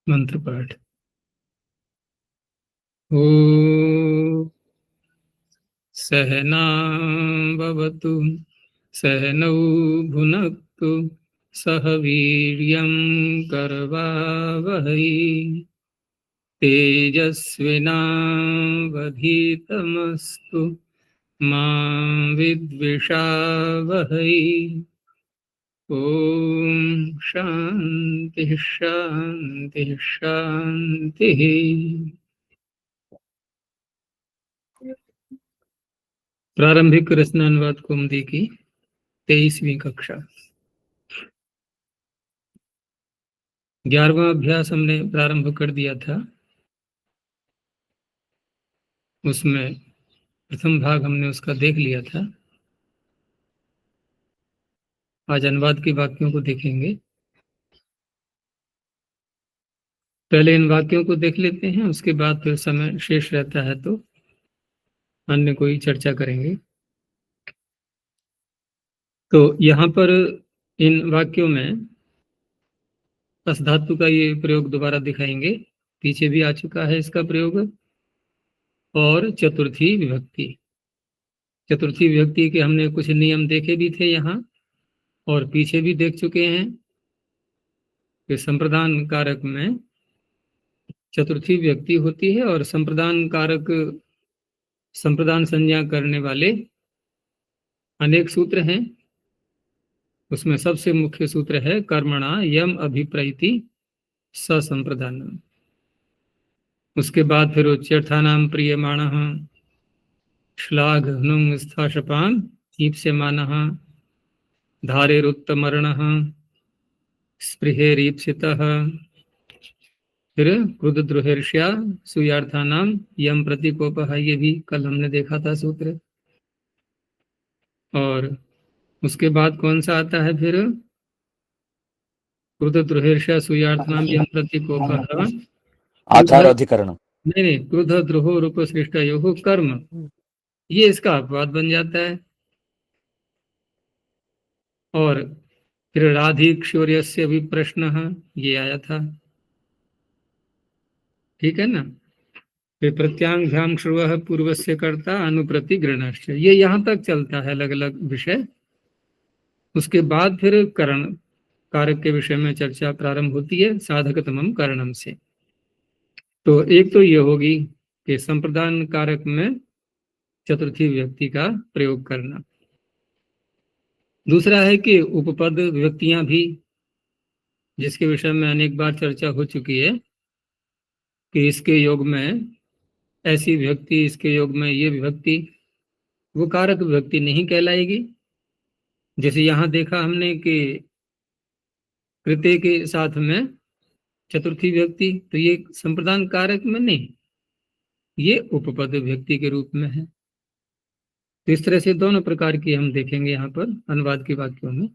मंत्र पाठ। ओ सहना भवतु सहनौ भुनक्तु सह वीर्यं करवावहै तेजस्विनावधीतमस्तु मा विद्विषावहै। ओम शांति शांति शांति। प्रारंभिक रचनानुवाद कुमुदी की 23वीं कक्षा 11वां अभ्यास हमने प्रारंभ कर दिया था। उसमें प्रथम भाग हमने उसका देख लिया था। आज अनुवाद के वाक्यों को देखेंगे। पहले इन वाक्यों को देख लेते हैं, उसके बाद फिर समय शेष रहता है तो अन्य कोई चर्चा करेंगे। तो यहाँ पर इन वाक्यों में पस धातु का ये प्रयोग दोबारा दिखाएंगे। पीछे भी आ चुका है इसका प्रयोग। और चतुर्थी विभक्ति, चतुर्थी विभक्ति के हमने कुछ नियम देखे भी थे यहाँ और पीछे भी देख चुके हैं कि संप्रदान कारक में चतुर्थी विभक्ति होती है और संप्रदान कारक संप्रदान संज्ञा करने वाले अनेक सूत्र हैं। उसमें सबसे मुख्य सूत्र है कर्मणा यम अभिप्रैति ससंप्रदानम। उसके बाद फिर उच्यर्थानाम प्रियमाणः श्लाघ नुंग स्थाशपान ईप्स्यमानः धारेरुत्तमर्णः स्पृहेरीप्सितः। फिर क्रुद्धद्रुहिर्ष्या सुयार्थानाम यम प्रतिकोपः, ये भी कल हमने देखा था सूत्र। और उसके बाद कौन सा आता है फिर? क्रुद्धद्रुहिर्ष्या सुयार्थानाम यम प्रतिकोपः आचार अधिकरण। नहीं, क्रुद्ध द्रोहो रूप सृष्टयोः कर्म, ये इसका अपवाद बन जाता है। और फिर राधिक्षौर्यस्य भी प्रश्न ये आया था, ठीक है ना। फिर प्रत्यांघ्याम श्रुवः पूर्वस्य कर्ता अनुप्रति गृणश्च, ये यहाँ तक चलता है अलग अलग विषय। उसके बाद फिर करण कारक के विषय में चर्चा प्रारंभ होती है साधकतमम करणम से। तो एक तो ये होगी कि संप्रदान कारक में चतुर्थी विभक्ति का प्रयोग करना। दूसरा है कि उपपद विभक्तियां भी, जिसके विषय में अनेक बार चर्चा हो चुकी है कि इसके योग में ऐसी विभक्ति, इसके योग में ये विभक्ति, वो कारक विभक्ति नहीं कहलाएगी। जैसे यहाँ देखा हमने कि कृत्य के साथ में चतुर्थी विभक्ति, तो ये संप्रदान कारक में नहीं, ये उपपद विभक्ति के रूप में है। तो इस तरह से दोनों प्रकार की हम देखेंगे यहाँ पर अनुवाद के वाक्यों में।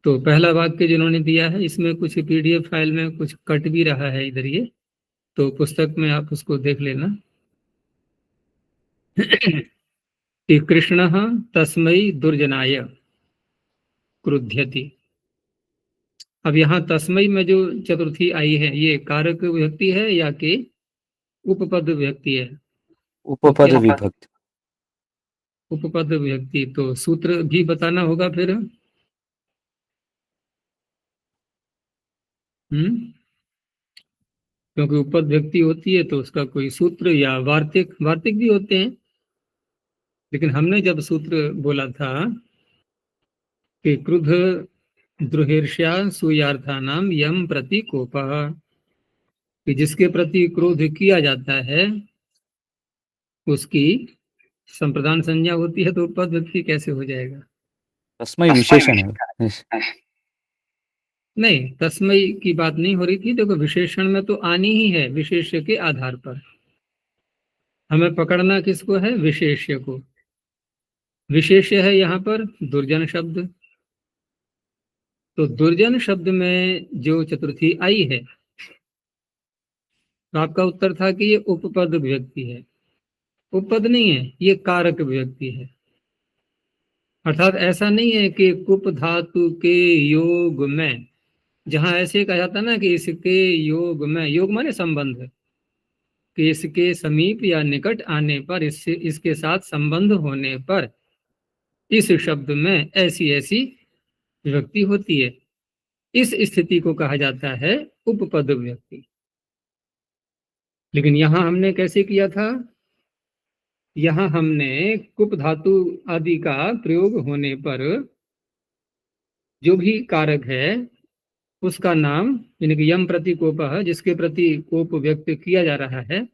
तो पहला वाक्य जिन्होंने दिया है, इसमें कुछ पीडीएफ फाइल में कुछ कट भी रहा है इधर, ये तो पुस्तक में आप उसको देख लेना। कि कृष्णः तस्मै दुर्जनाय क्रुध्यति। अब यहाँ तस्मै में जो चतुर्थी आई है, ये कारक विभक्ति है या कि उपपद विभक्ति है? उपपद विभक्ति। उपपद विभक्ति, तो सूत्र भी बताना होगा फिर। क्योंकि उपपद विभक्ति होती है तो उसका कोई सूत्र या वार्तिक भी होते हैं। लेकिन हमने जब सूत्र बोला था कि क्रुद्ध द्रुहिर्ष्या सुयार्थानाम यम प्रति कोपः, कि जिसके प्रति क्रोध किया जाता है उसकी संप्रदान संज्ञा होती है, तो उपपद विभक्ति कैसे हो जाएगा? तस्मै विशेषण है। नहीं, तस्मै की बात नहीं हो रही थी। देखो, विशेषण में तो आनी ही है विशेष्य के आधार पर। हमें पकड़ना किसको है? विशेष्य को। विशेष्य है यहाँ पर दुर्जन शब्द। तो दुर्जन शब्द में जो चतुर्थी आई है, तो आपका उत्तर था कि ये उपपद विभक्ति है। उपपद नहीं है, ये कारक विभक्ति है। अर्थात ऐसा नहीं है कि कुप धातु के योग में जहां ऐसे कहा जाता ना कि इसके योग में, योग माने संबंध, कि इसके समीप या निकट आने पर, इससे इसके साथ संबंध होने पर इस शब्द में ऐसी ऐसी विभक्ति होती है, इस स्थिति को कहा जाता है उपपद विभक्ति। लेकिन यहां हमने कैसे किया था, यहां हमने कुप धातु आदि का प्रयोग होने पर जो भी कारक है उसका नाम, यानी कि यम प्रति कोप, जिसके प्रति कोप व्यक्त किया जा रहा है,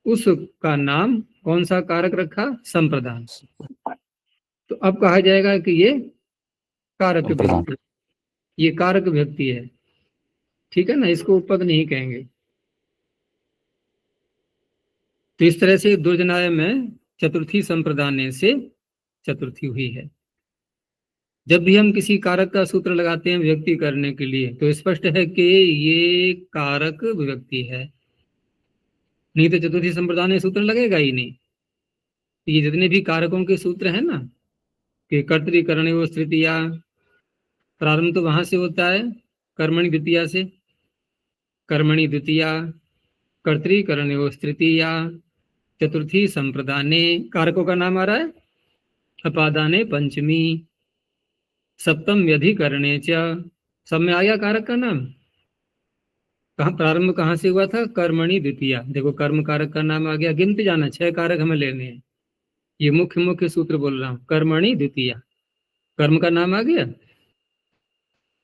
उसका नाम कौन सा कारक रखा, संप्रदान। तो अब कहा जाएगा कि ये कारक संप्रदान। व्यक्ति, ये कारक व्यक्ति है, ठीक है ना, इसको उपपद नहीं कहेंगे। तो इस तरह से दुर्जनाय में चतुर्थी संप्रदान से चतुर्थी हुई है। जब भी हम किसी कारक का सूत्र लगाते हैं विभक्ति करने के लिए, तो स्पष्ट है कि ये कारक विभक्ति है, नहीं तो चतुर्थी संप्रदान सूत्र लगेगा ही नहीं। ये जितने भी कारकों के सूत्र हैं ना, कि कर्तृकरणयोः तृतीया, प्रारंभ तो वहां से होता है कर्मणि द्वितीया से, कर्मणि द्वितीया, कर्तृकरणयोः तृतीया, चतुर्थी संप्रदाने, कारकों का नाम आ रहा है, अपादाने पंचमी, सप्तम व्यधिकरणे च, सब में आ गया कारक का नाम। कहाँ प्रारंभ कहाँ से हुआ था, कर्मणि द्वितीया, देखो कर्म कारक का नाम आ गया, गिनते जाना, 6 कारक हमें लेने हैं, ये मुख्य मुख्य सूत्र बोल रहा हूँ, कर्मणि द्वितीया, कर्म का नाम आ गया।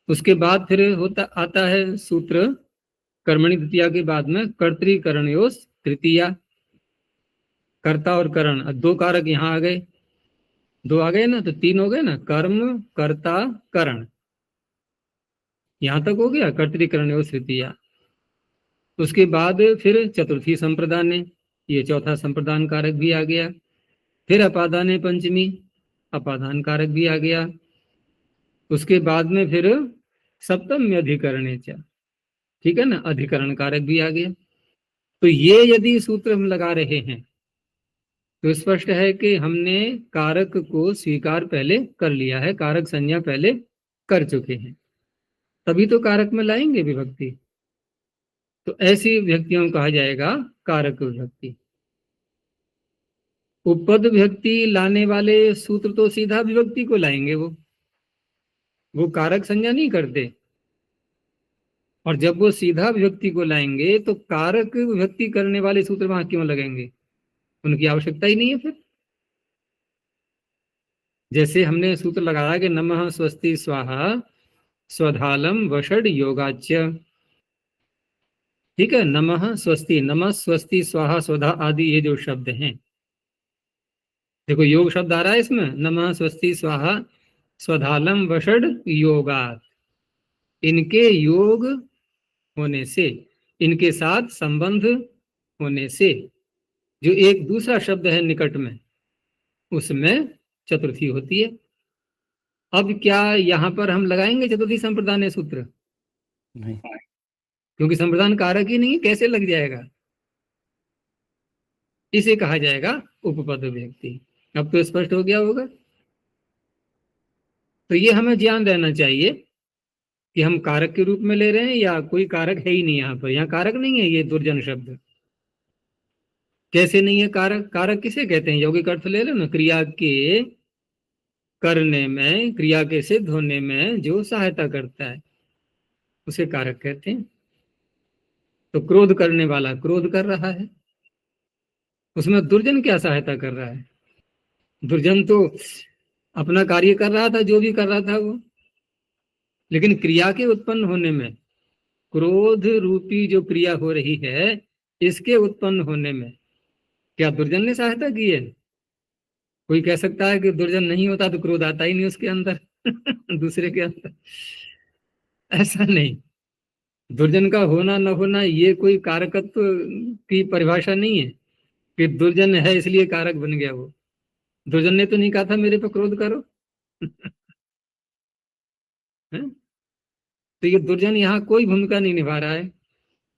उसके बाद फिर होता आता है सूत्र कर्मणि द्वितीया के बाद में कर्तृकरणयोः तृतीया, कर्ता और करण, 2 कारक यहाँ आ गए, 2 आ गए ना, तो 3 हो गए ना, कर्म कर्ता करण, यहां तक हो गया कर्तृकरणयोः तृतीया। उसके बाद फिर चतुर्थी संप्रदान, ये चौथा संप्रदान कारक भी आ गया। फिर अपादाने पंचमी, अपादान कारक भी आ गया। उसके बाद में फिर सप्तम में अधिकरणे च, ठीक है ना, अधिकरण कारक भी आ गया। तो ये यदि सूत्र हम लगा रहे हैं तो स्पष्ट है कि हमने कारक को स्वीकार पहले कर लिया है, कारक संज्ञा पहले कर चुके हैं, तभी तो कारक में लाएंगे विभक्ति। तो ऐसी विभक्तियों कहा जाएगा कारक विभक्ति। उपपद विभक्ति लाने वाले सूत्र तो सीधा विभक्ति को लाएंगे, वो कारक संज्ञा नहीं करते। और जब वो सीधा विभक्ति को लाएंगे तो कारक विभक्ति करने वाले सूत्र वहां क्यों लगेंगे, उनकी आवश्यकता ही नहीं है। फिर जैसे हमने सूत्र लगाया कि नमः स्वस्ति स्वाहा स्वधालम वषड योगाच्य, ठीक है, नमः स्वस्ति, नमः स्वस्ति स्वाहा स्वधा आदि ये जो शब्द हैं, देखो योग शब्द आ रहा है इसमें, नमः स्वस्ति स्वाहा स्वधालम वषड योगात, इनके योग होने से, इनके साथ संबंध होने से जो एक दूसरा शब्द है निकट में, उसमें चतुर्थी होती है। अब क्या यहां पर हम लगाएंगे चतुर्थी संप्रदान सूत्र, नहीं। क्योंकि संप्रदान कारक ही नहीं, कैसे लग जाएगा, इसे कहा जाएगा उपपद विभक्ति। अब तो स्पष्ट हो गया होगा। तो ये हमें ध्यान रहना चाहिए कि हम कारक के रूप में ले रहे हैं या कोई कारक है ही नहीं, यहाँ पर, यहाँ कारक नहीं है ये दुर्जन शब्द। कैसे नहीं है कारक, कारक किसे कहते हैं, यौगिक अर्थ ले लो ना, क्रिया के करने में, क्रिया के सिद्ध होने में जो सहायता करता है उसे कारक कहते हैं। तो क्रोध करने वाला क्रोध कर रहा है, उसमें दुर्जन क्या सहायता कर रहा है, दुर्जन तो अपना कार्य कर रहा था, जो भी कर रहा था वो, लेकिन क्रिया के उत्पन्न होने में, क्रोध रूपी जो क्रिया हो रही है इसके उत्पन्न होने में क्या दुर्जन ने सहायता की है। कोई कह सकता है कि दुर्जन नहीं होता तो क्रोध आता ही नहीं उसके अंदर दूसरे के अंदर, ऐसा नहीं। दुर्जन का होना न होना ये कोई कारकत्व की परिभाषा नहीं है कि दुर्जन है इसलिए कारक बन गया वो। दुर्जन ने तो नहीं कहा था मेरे पे क्रोध करो तो ये दुर्जन यहाँ कोई भूमिका नहीं निभा रहा है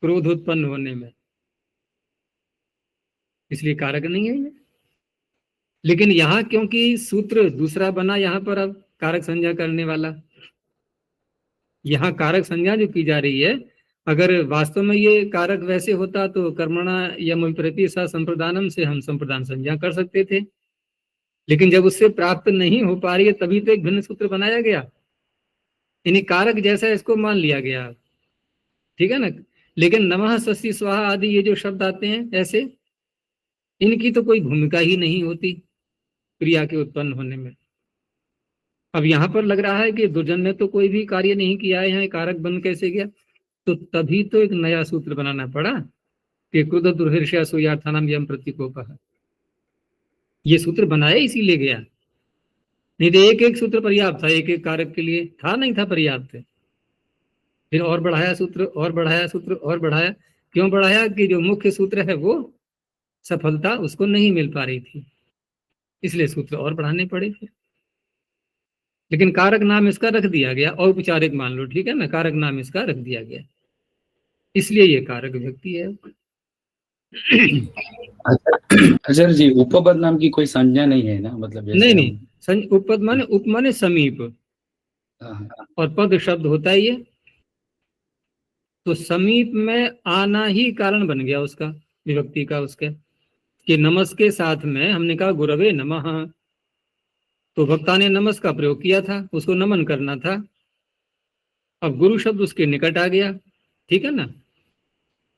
क्रोध उत्पन्न होने में, इसलिए कारक नहीं है ये। लेकिन यहाँ क्योंकि सूत्र दूसरा बना यहाँ पर, अब कारक संज्ञा करने वाला, यहाँ कारक संज्ञा जो की जा रही है, अगर वास्तव में ये कारक वैसे होता तो कर्मणा या विपरीत सा संप्रदानम से हम संप्रदान संज्ञा कर सकते थे, लेकिन जब उससे प्राप्त नहीं हो पा रही है तभी तो एक भिन्न सूत्र बनाया गया, यानी कारक जैसा इसको मान लिया गया, ठीक है ना। लेकिन नमः शशि स्वाहा आदि ये जो शब्द आते हैं ऐसे, इनकी तो कोई भूमिका ही नहीं होती क्रिया के उत्पन्न होने में। अब यहाँ पर लग रहा है कि दुर्जन ने तो कोई भी कार्य नहीं किया है, यहाँ कारक बन कैसे गया, तो तभी तो एक नया सूत्र बनाना पड़ा कि क्रोध दुर्हर्षा सुयार्थानाम यम प्रतीकोपः। ये सूत्र बनाया इसीलिए गया, नहीं तो एक एक सूत्र पर्याप्त था, एक एक कारक के लिए था नहीं था पर्याप्त। फिर और बढ़ाया सूत्र, और बढ़ाया सूत्र, और बढ़ाया। क्यों बढ़ाया? कि जो मुख्य सूत्र है वो सफलता उसको नहीं मिल पा रही थी, इसलिए सूत्र और बढ़ाने पड़े थे। लेकिन कारक नाम इसका रख दिया गया, औपचारिक मान लो, ठीक है ना, कारक नाम इसका रख दिया गया, इसलिए ये कारक व्यक्ति है। आचार्य जी, उपपद नाम की कोई संज्ञा नहीं है ना, मतलब जैसे नहीं, उपपद माने उप माने समीप, और पद शब्द होता ही है, तो समीप में आना ही कारण बन गया उसका, विभक्ति का, उसके कि नमस के साथ में हमने कहा गुरवे नमः, तो भक्ता ने नमस का प्रयोग किया था, उसको नमन करना था। अब गुरु शब्द उसके निकट आ गया, ठीक है ना,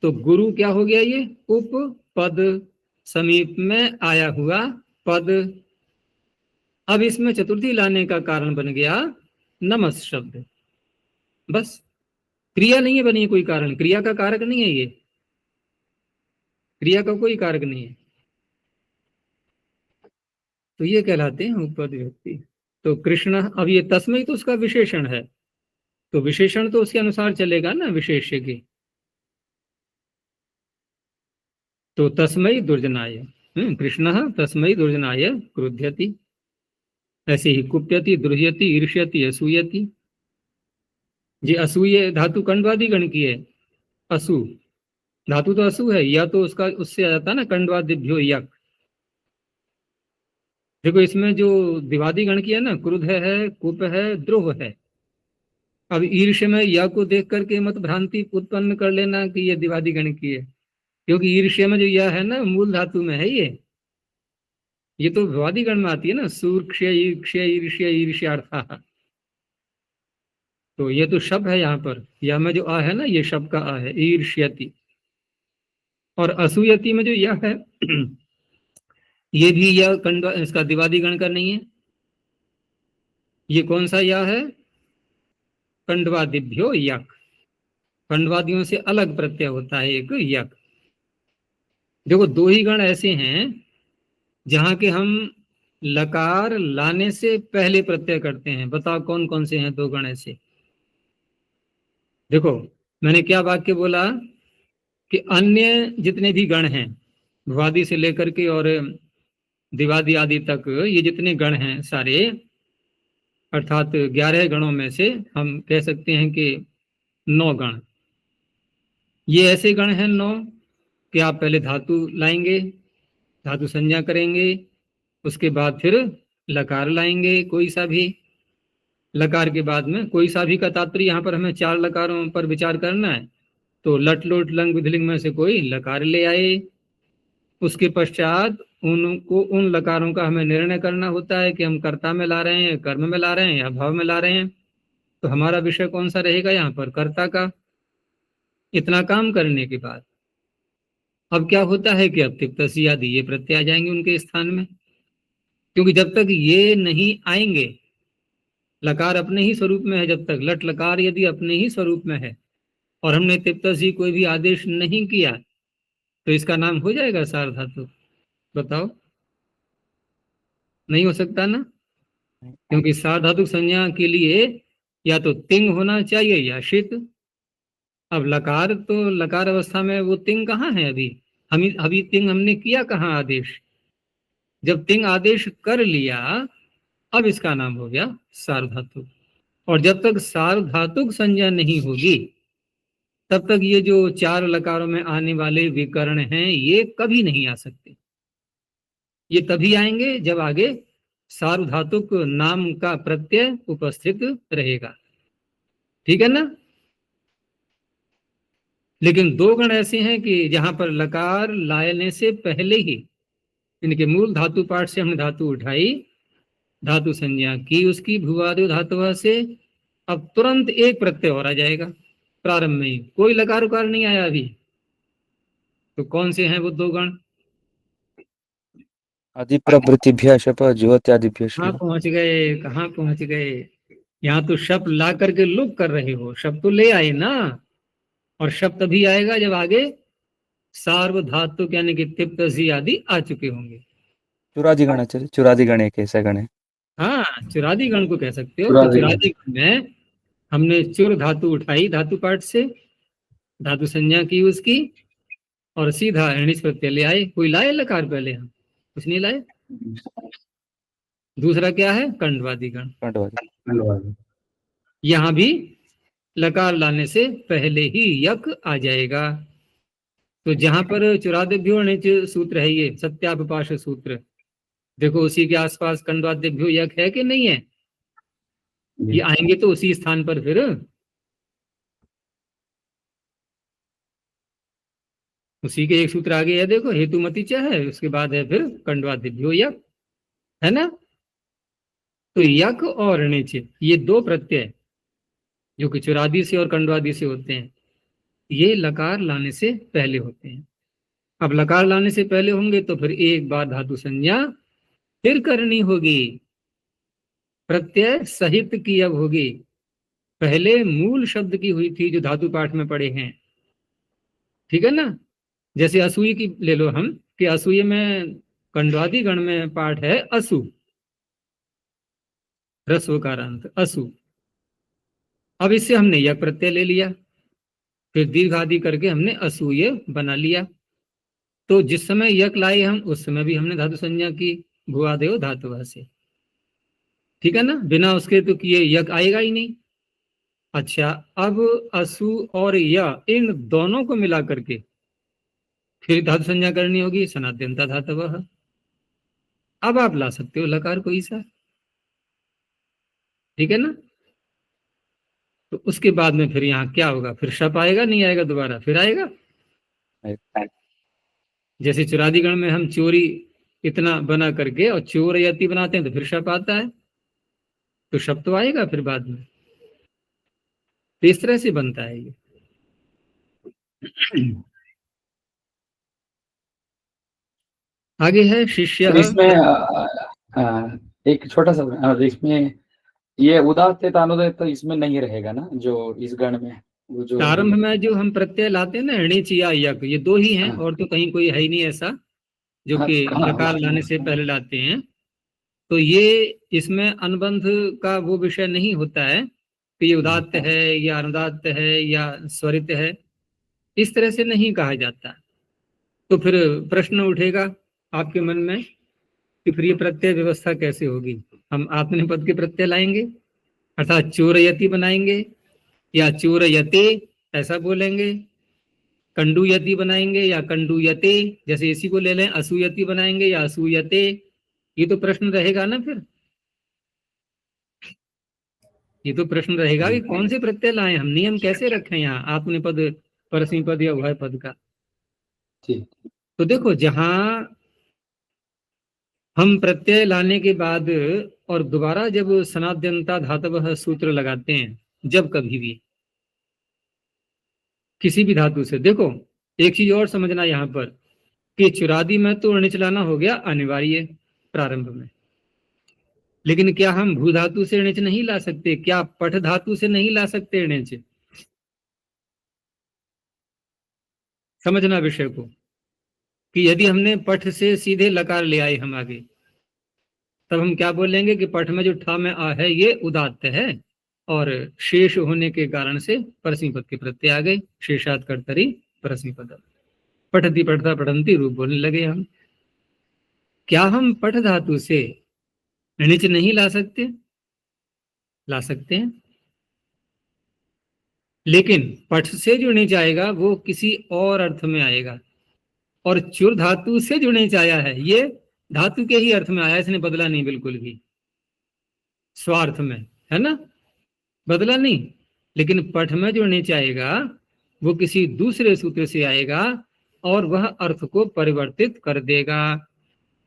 तो गुरु क्या हो गया? ये उप पद, समीप में आया हुआ पद। अब इसमें चतुर्थी लाने का कारण बन गया नमस शब्द, बस। क्रिया नहीं है बनी कोई कारण, क्रिया का कारक नहीं है ये, क्रिया का कोई कारक नहीं है, तो ये कहलाते हैं उपपद विभक्ति। तो कृष्ण, अब ये तस्मै तो उसका विशेषण है, तो विशेषण तो उसके अनुसार चलेगा ना, विशेष्य के। तो तस्मै दुर्जनाय, कृष्ण तस्मै दुर्जनाय क्रुध्यति, ऐसे ही कुप्यति, द्रुह्यति, ईर्ष्यति, असूयति। जी असूय धातु कंडवादी गण की है, असु धातु तो असु है, या तो उसका उससे आ जाता है ना कंडवादिभ्यो यक। देखो इसमें जो दिवादी गण की है ना, क्रुद्ध है, कुप है, द्रोह है। अब ईर्ष्य में या को देख करके मत भ्रांति उत्पन्न कर लेना कि ये दिवादी गण की है, क्योंकि ईर्ष्य में जो यह है ना मूल धातु में है, ये तो विवादी गण में आती है ना, सूर्क्ष्य ईर्ष्य ईर्ष्य ईर्ष्यार्था, तो ये तो शब्द है यहाँ पर, या में जो आ है ना, ये शब्द का आ है, ईर्ष्यति। और असूयति में जो यह है ये भी यह कंडवा, इसका दिवादी गण का नहीं है। ये कौन सा यह है? कंडवादिभ्यो यक, कंडवादियों से अलग प्रत्यय होता है एक यक। देखो दो ही गण ऐसे हैं जहां के हम लकार लाने से पहले प्रत्यय करते हैं, बताओ कौन कौन से हैं दो गण ऐसे? देखो मैंने क्या वाक्य बोला कि अन्य जितने भी गण हैं, भवादी से लेकर के और दिवादी आदि तक, ये जितने गण हैं सारे, अर्थात 11 गणों में से हम कह सकते हैं कि 9 गण, ये ऐसे गण हैं 9 कि आप पहले धातु लाएंगे, धातु संज्ञा करेंगे, उसके बाद फिर लकार लाएंगे, कोई सा भी। लकार के बाद में कोई सा भी का तात्पर्य यहाँ पर हमें 4 लकारों पर विचार करना है, तो लट लोट लंग विधिलिंग में से कोई लकार ले आए। उसके पश्चात उनको, उन लकारों का हमें निर्णय करना होता है कि हम कर्ता में ला रहे हैं, कर्म में ला रहे हैं, या भाव में ला रहे हैं। तो हमारा विषय कौन सा रहेगा यहाँ पर? कर्ता का। इतना काम करने के बाद अब क्या होता है कि अब तिप्तसी आदि ये प्रत्यय आ जाएंगे उनके स्थान में, क्योंकि जब तक ये नहीं आएंगे, लकार अपने ही स्वरूप में है, जब तक लट लकार यदि अपने ही स्वरूप में है और हमने तिप्तसी कोई भी आदेश नहीं किया, तो इसका नाम हो जाएगा सार धातु? बताओ, नहीं हो सकता ना, क्योंकि सार धातु संज्ञा के लिए या तो तिंग होना चाहिए या शित। अब लकार, तो लकार अवस्था में वो तिंग कहाँ है? अभी तिंग हमने किया कहाँ आदेश? जब तिंग आदेश कर लिया, अब इसका नाम हो गया सार्वधातुक। और जब तक सार्वधातुक संज्ञा नहीं होगी तब तक ये जो 4 लकारों में आने वाले विकर्ण हैं ये कभी नहीं आ सकते। ये तभी आएंगे जब आगे सार्वधातुक नाम का प्रत्यय उपस्थित रहेगा, ठीक है ना। लेकिन दो गण ऐसे हैं कि जहां पर लकार लाने से पहले ही इनके मूल धातु पाठ से हमने धातु उठाई, धातु संज्ञा की उसकी भूवादि धातु से, अब तुरंत एक प्रत्यय और आ जाएगा प्रारंभ में ही, कोई लकार उकार नहीं आया अभी। तो कौन से हैं वो दो गण? अधिप्रभृतिभ्यः शप ज्योत्यादिभ्यः कहाँ श्रिय। पहुंच गए, कहाँ पहुंच गए? यहाँ तो शब्द ला करके लुक कर रहे हो, शब्द तो ले आए ना। और शब्द तभी आएगा जब आगे सार्वधातु यानी कि तिप्त सी आदि आ चुके होंगे। चुरादि गण आचार्य, चुरादि गण एक ऐसा गण है। हाँ, चुरादि गण को कह सकते हो। तो चुरादि गण। चुरादि गण में हमने चुर धातु उठाई धातु पाठ से, धातु संज्ञा की उसकी, और सीधा एणिस प्रत्यय ले आए। कोई लाए लकार पहले? हम कुछ नहीं लाए। दूसरा क्या है? कंडवादी गण। कंडवादि। धन्यवाद। यहां भी लकार लाने से पहले ही यक आ जाएगा। तो जहां पर चुरादिभ्यो णिच सूत्र है, ये सत्यापपाश सूत्र, देखो उसी के आसपास कंडवादिभ्यो यक है कि नहीं है? ये आएंगे तो उसी स्थान पर फिर। उसी के एक सूत्र आगे है, देखो हेतुमति च है, उसके बाद है फिर कंडवादिभ्यो यक, है ना। तो यक और णिच ये दो प्रत्यय जो कि चुरादि से और कंडवादि से होते हैं, ये लकार लाने से पहले होते हैं। अब लकार लाने से पहले होंगे तो फिर एक बार धातु संज्ञा फिर करनी होगी, प्रत्यय सहित की अब होगी। पहले मूल शब्द की हुई थी जो धातु पाठ में पढ़े हैं, ठीक है ना। जैसे असूय की ले लो हम, कि असूय में कंडवादि गण में पाठ है असु, रस्वकारांत असु। अब इससे हमने यह प्रत्यय ले लिया, फिर दीर्घ आदि करके हमने असूय बना लिया। तो जिस समय यक लाए हम, उस समय भी हमने धातु संज्ञा की भुआदेव धातु से, ठीक है ना। बिना उसके तो किए यक आएगा ही नहीं। अच्छा, अब असु और य इन दोनों को मिला करके फिर धातु संज्ञा करनी होगी सनाद्यंता धातव। अब आप ला सकते हो लकार कोई सा, ठीक है ना। तो उसके बाद में फिर यहाँ क्या होगा? फिर शप आएगा, नहीं आएगा? दोबारा फिर आएगा। जैसे चुरादि गण में हम चोरी इतना बना करके और चोर यति बनाते हैं तो फिर शप आता है, तो शब्द तो आएगा फिर बाद में। तो इस तरह से बनता है ये। आगे है शिष्य। इसमें एक छोटा सा इसमें ये उदात्त अनुदात्त तो इसमें नहीं रहेगा ना, जो इस गण में वो जो प्रारंभ में जो हम प्रत्यय लाते हैं ना, णिच या यक, ये दो ही हैं, और तो कहीं कोई है ही नहीं ऐसा जो कि लकार लाने से पहले लाते हैं। तो ये इसमें अनुबंध का वो विषय नहीं होता है कि ये उदात्त है या अनुदात्त है या स्वरित है, इस तरह से नहीं कहा जाता। तो फिर प्रश्न उठेगा आपके मन में कि फिर ये प्रत्यय व्यवस्था कैसे होगी? हम आत्मनिपद के प्रत्यय लाएंगे अर्थात चोरयति बनाएंगे, या चोरयते ऐसा बोलेंगे, कंडूयति बनाएंगे या कंडूयते, जैसे इसी को ले लें, असूयति बनाएंगे या असूयते। ये तो प्रश्न रहेगा ना फिर, ये तो प्रश्न रहेगा कि कौन से प्रत्यय लाए हम, नियम कैसे रखें यहाँ आत्मनिपद परस्मैपद या उभय पद का। तो देखो, जहां हम प्रत्यय लाने के बाद और दोबारा जब सनाद्यंता धातव सूत्र लगाते हैं, जब कभी भी किसी भी धातु से, देखो एक चीज और समझना यहाँ पर कि चुरादी में तो णिच लाना हो गया अनिवार्य प्रारंभ में, लेकिन क्या हम भू धातु से णिच नहीं ला सकते? क्या पठ धातु से नहीं ला सकते णिच? समझना विषय को कि यदि हमने पठ से सीधे लकार ले आए हम आगे, तब हम क्या बोलेंगे कि पठ में जो ठा में आ है ये उदात्त है, और शेष होने के कारण से परस्मै पद के प्रत्यय आ गए, शेषात कर्तरी परस्मै पद, पठती पठता पठंती रूप बोलने लगे हम। क्या हम पठ धातु से णिच नहीं ला सकते? ला सकते हैं, लेकिन पठ से जो णिच आएगा वो किसी और अर्थ में आएगा, और चुर धातु से जो णिच आया है ये धातु के ही अर्थ में आया, इसने बदला नहीं बिल्कुल भी, स्वार्थ में, है ना, बदला नहीं। लेकिन पठ में जो नीचे आएगा वो किसी दूसरे सूत्र से आएगा और वह अर्थ को परिवर्तित कर देगा।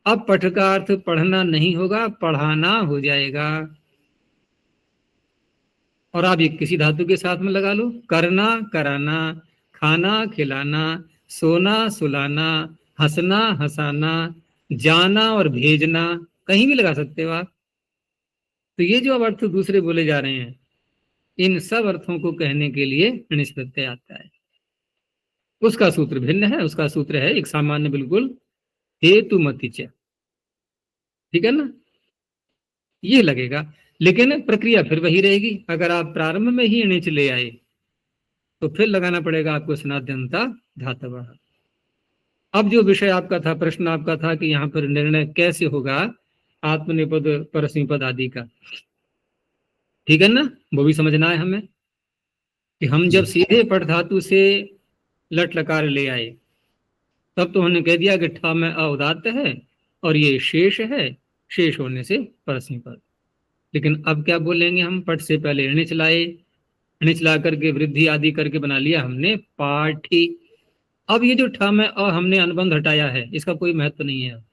अब पठ का अर्थ पढ़ना नहीं होगा, पढ़ाना हो जाएगा। और आप ये किसी धातु के साथ में लगा लो, करना कराना, खाना खिलाना, सोना सुलाना, हंसना हंसाना, जाना और भेजना, कहीं भी लगा सकते हो आप। तो ये जो अब अर्थ दूसरे बोले जा रहे हैं, इन सब अर्थों को कहने के लिए णिच प्रत्यय आता है। उसका सूत्र भिन्न है, उसका सूत्र है एक सामान्य बिल्कुल, हेतुमति च, ठीक है ना, ये लगेगा। लेकिन प्रक्रिया फिर वही रहेगी। अगर आप प्रारंभ में ही णिच ले आए तो फिर लगाना पड़ेगा आपको स्नाद्यंता धातवः। अब जो विषय आपका था, प्रश्न आपका था कि यहाँ पर निर्णय कैसे होगा आत्मनेपद परस्मैपद आदि का, ठीक है ना, वो भी समझना है हमें कि हम जब सीधे पठ धातु से लट लकार ले आए तब तो हमने कह दिया कि ठा में अ उदात्त है और ये शेष है, शेष होने से परस्मैपद। लेकिन अब क्या बोलेंगे हम, पठ से पहले णिच लाए, णिच ला करके वृद्धि आदि करके बना लिया हमने पाठी। अब ये जो ठा में अ हमने अनुबंध हटाया है, इसका कोई महत्व नहीं है,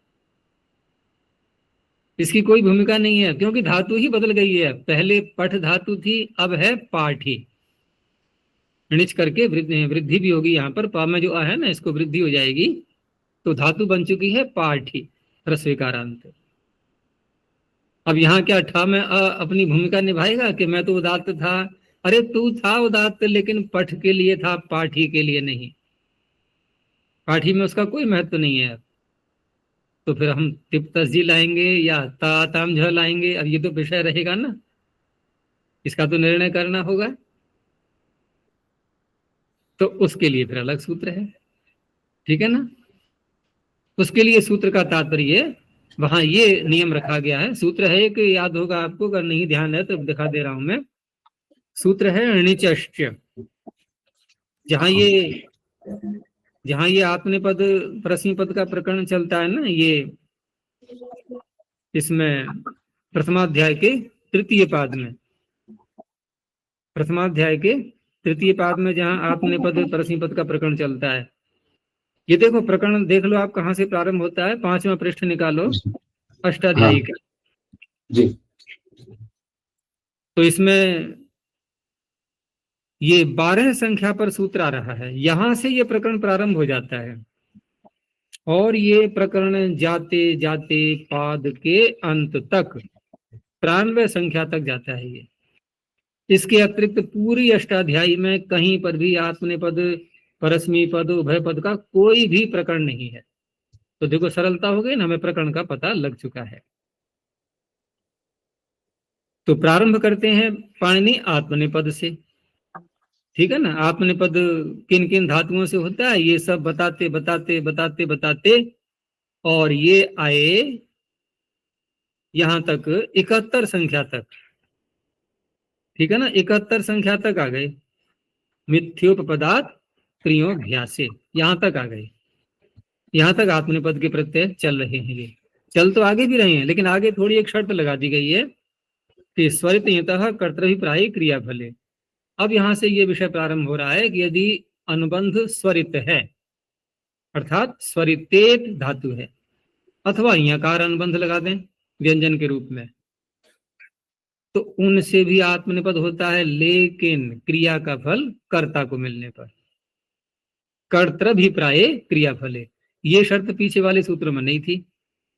इसकी कोई भूमिका नहीं है, क्योंकि धातु ही बदल गई है। पहले पठ धातु थी, अब है पाठी। णिच करके वृद्धि भी होगी, यहाँ पर पा में जो आ है ना, इसको वृद्धि हो जाएगी, तो धातु बन चुकी है पाठी ह्रस्वीकारांत। अब यहाँ क्या ठा में अ अपनी भूमिका निभाएगा कि मैं तो उदात्त था? अरे तू था उदात्त, लेकिन पठ के लिए था, पाठी के लिए नहीं। पाठी में उसका कोई महत्व नहीं है। तो फिर हम टिप तस्जी लाएंगे या ता ताम झ लाएंगे? अब ये तो विषय रहेगा ना, इसका तो निर्णय करना होगा। तो उसके लिए फिर अलग सूत्र है, ठीक है ना। उसके लिए सूत्र का तात्पर्य वहां ये नियम रखा गया है। सूत्र है कि याद होगा आपको, अगर नहीं ध्यान है तो दिखा दे रहा हूं मैं। सूत्र है णिचश्च। जहां ये आत्मनेपद परस्मैपद का प्रकरण चलता है ना, ये इसमें प्रथमाध्याय के तृतीय पाद में, प्रथमाध्याय के तृतीय पाद में जहां आपनेपद परस्मैपद का प्रकरण चलता है, ये देखो प्रकरण देख लो आप कहां से प्रारंभ होता है। 5वां पृष्ठ निकालो अष्टाध्यायी का जी। तो इसमें ये 12 संख्या पर सूत्र आ रहा है, यहां से ये प्रकरण प्रारंभ हो जाता है और ये प्रकरण जाते जाते पाद के अंत तक 93 संख्या तक जाता है। ये इसके अतिरिक्त पूरी अष्टाध्यायी में कहीं पर भी आत्मनेपद परस्मैपद उभय पद का कोई भी प्रकरण नहीं है। तो देखो सरलता हो गई ना, हमें प्रकरण का पता लग चुका है। तो प्रारंभ करते हैं पाणिनि आत्मनेपद से, ठीक है ना। आत्मनेपद किन किन धातुओं से होता है ये सब बताते बताते बताते बताते और ये आए यहां तक 71 संख्या तक, ठीक है ना। 71 संख्या तक आ गए, मिथ्योपपदात् क्रियोऽभ्यासे, यहां तक आ गए। यहां तक आत्मनेपद के प्रत्यय चल रहे हैं। ये चल तो आगे भी रहे हैं, लेकिन आगे थोड़ी एक शर्त लगा दी गई है कि स्वरित यतः कर्तृभिप्राय क्रियाफले। अब यहां से ये विषय प्रारंभ हो रहा है कि यदि अनुबंध स्वरित है, अर्थात स्वरितेत धातु है, अथवा यकार अनुबंध लगा दें व्यंजन के रूप में, तो उनसे भी आत्मनेपद होता है, लेकिन क्रिया का फल कर्ता को मिलने पर। कर्तृभिप्राय क्रियाफले, ये शर्त पीछे वाले सूत्र में नहीं थी।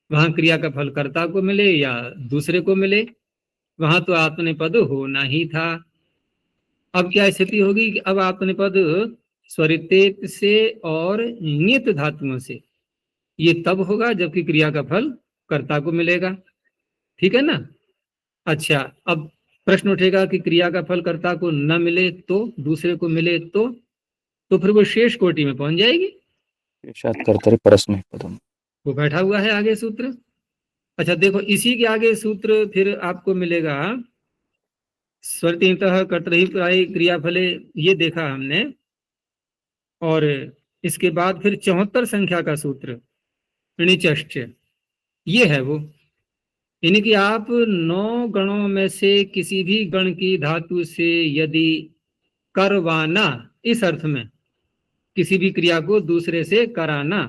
वहां क्रिया का फल कर्ता को मिले या दूसरे को मिले, वहां तो आत्मनेपद होना ही था। अब क्या स्थिति होगी कि अब आत्मनेपद स्वरितेत से और नियत धातुओं से ये तब होगा जबकि क्रिया का फल कर्ता को मिलेगा, ठीक है ना। अच्छा, अब प्रश्न उठेगा कि क्रिया का फल कर्ता को न मिले तो, दूसरे को मिले तो फिर वो शेष कोटि में पहुंच जाएगी। कर्तरि परस्मैपदम्, वो बैठा हुआ है आगे सूत्र। अच्छा देखो, इसी के आगे सूत्र फिर आपको मिलेगा स्वरितः कर्तृभिप्राय क्रियाफले, ये देखा हमने। और इसके बाद फिर 74 संख्या का सूत्र णिचश्च, ये है वो, यानी कि आप 9 गणों में से किसी भी गण की धातु से यदि करवाना इस अर्थ में, किसी भी क्रिया को दूसरे से कराना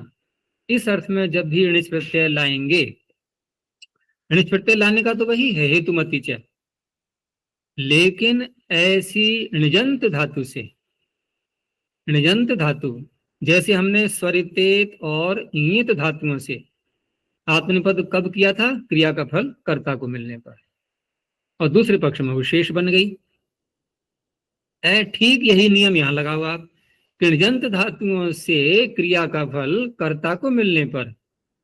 इस अर्थ में जब भी णिच प्रत्यय लाएंगे, णिच प्रत्यय लाने का तो वही है हेतुमती च, लेकिन ऐसी णिजंत धातु से, णिजंत धातु जैसे हमने स्वरितेत और ईयत धातुओं से आत्मनिपद कब किया था? क्रिया का फल कर्ता को मिलने पर, और दूसरे पक्ष में वो शेष बन गई। ठीक यही नियम यहां लगाओ आप, णिजंत धातुओं से क्रिया का फल कर्ता को मिलने पर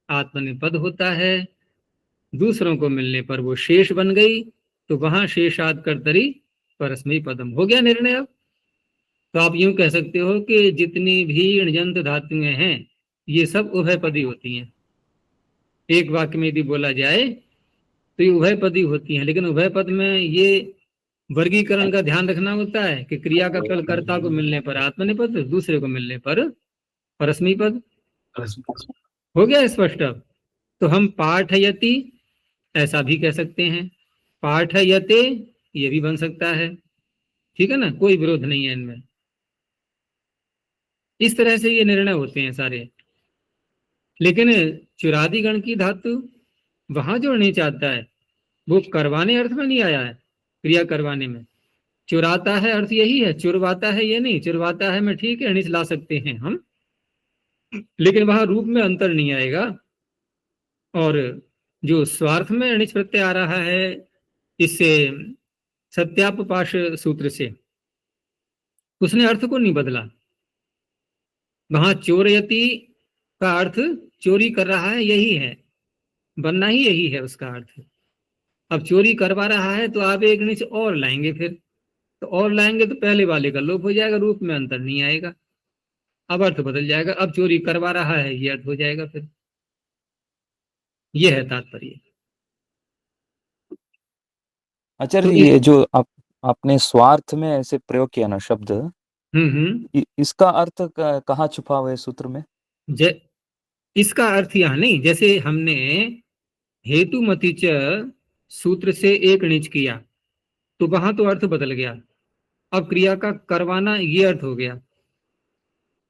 आत्मनिपद होता है, दूसरों को मिलने पर वो शेष बन गई, तो वहां शेषाद कर्तरी परस्मै पदम हो गया निर्णय। अब तो आप यूं कह सकते हो कि जितनी भी णिजंत धातुएं हैं ये सब उभयपदी होती हैं। एक वाक्य में यदि बोला जाए तो ये उभयपदी होती हैं, लेकिन उभयपद में ये वर्गीकरण का ध्यान रखना होता है कि क्रिया का फल कर्ता को मिलने पर आत्मनिपद, दूसरे को मिलने पर परस्मै पद। हो गया स्पष्ट। अब तो हम पाठयति ऐसा भी कह सकते हैं, पाठयते ये भी बन सकता है, ठीक है ना, कोई विरोध नहीं है इनमें। इस तरह से ये निर्णय होते हैं सारे। लेकिन चुरादी गण की धातु वहां जो णिच आता है वो करवाने अर्थ में नहीं आया है, क्रिया करवाने में। चुराता है अर्थ यही है, चुरवाता है ये नहीं। चुरवाता है में ठीक है णिच ला सकते हैं हम, लेकिन वहां रूप में अंतर नहीं आएगा। और जो स्वार्थ में णिच प्रत्यय आ रहा है इससे सत्यापपाश सूत्र से, उसने अर्थ को नहीं बदला। वहां चोरयति का अर्थ चोरी कर रहा है यही है, बनना ही यही है उसका अर्थ। अब चोरी करवा रहा है तो आप एक णिच और लाएंगे, फिर तो और लाएंगे तो पहले वाले का लोप हो जाएगा, रूप में अंतर नहीं आएगा, अब अर्थ बदल जाएगा। अब चोरी करवा रहा है ये अर्थ हो जाएगा, फिर ये है तात्पर्य। आचार्य तो जी, ये जो आपने स्वार्थ में ऐसे प्रयोग किया ना शब्द, इसका अर्थ कहाँ छुपा हुआ है सूत्र में? इसका अर्थ यहाँ नहीं, जैसे हमने हेतुमती च सूत्र से एक णिच किया तो वहां तो अर्थ बदल गया, अब क्रिया का करवाना ये अर्थ हो गया।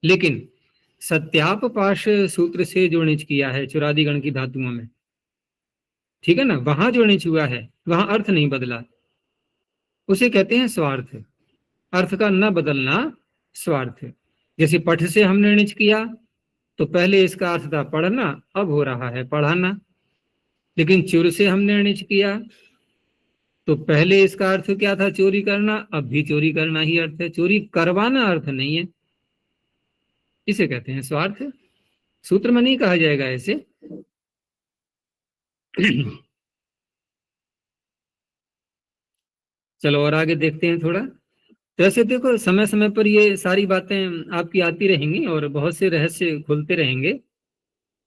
लेकिन सत्यापपाश सूत्र से जो णिच किया है चुरादी गण की धातुओं में, ठीक है ना, वहां जो णिच हुआ है वहां अर्थ नहीं बदला, उसे कहते हैं स्वार्थ। अर्थ का न बदलना स्वार्थ। जैसे पठ से हमने णिच किया तो पहले इसका अर्थ था पढ़ना, अब हो रहा है पढ़ाना। लेकिन चुर से हमने णिच किया तो पहले इसका अर्थ क्या था? चोरी करना, अब भी चोरी करना ही अर्थ है, चोरी करवाना अर्थ नहीं है। इसे कहते हैं स्वार्थ। सूत्र में नहीं कहा जाएगा ऐसे। चलो और आगे देखते हैं थोड़ा। तो ऐसे देखो समय समय पर ये सारी बातें आपकी आती रहेंगी और बहुत से रहस्य खुलते रहेंगे,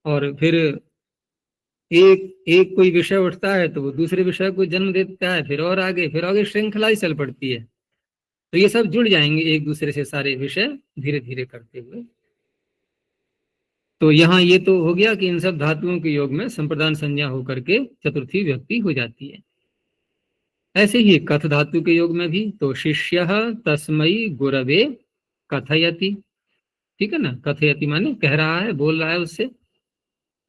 और फिर एक एक कोई विषय उठता है तो वो दूसरे विषय को जन्म देता है, फिर आगे श्रृंखला ही चल पड़ती है। तो ये सब जुड़ जाएंगे एक दूसरे से सारे विषय धीरे धीरे करते हुए। तो यहाँ ये तो हो गया कि इन सब धातुओं के योग में संप्रदान संज्ञा होकर के चतुर्थी व्यक्ति हो जाती है। ऐसे ही कथ धातु के योग में भी तो शिष्य तस्मयी गुरवे कथयति, ठीक है ना, कथयति माने कह रहा है, बोल रहा है उससे।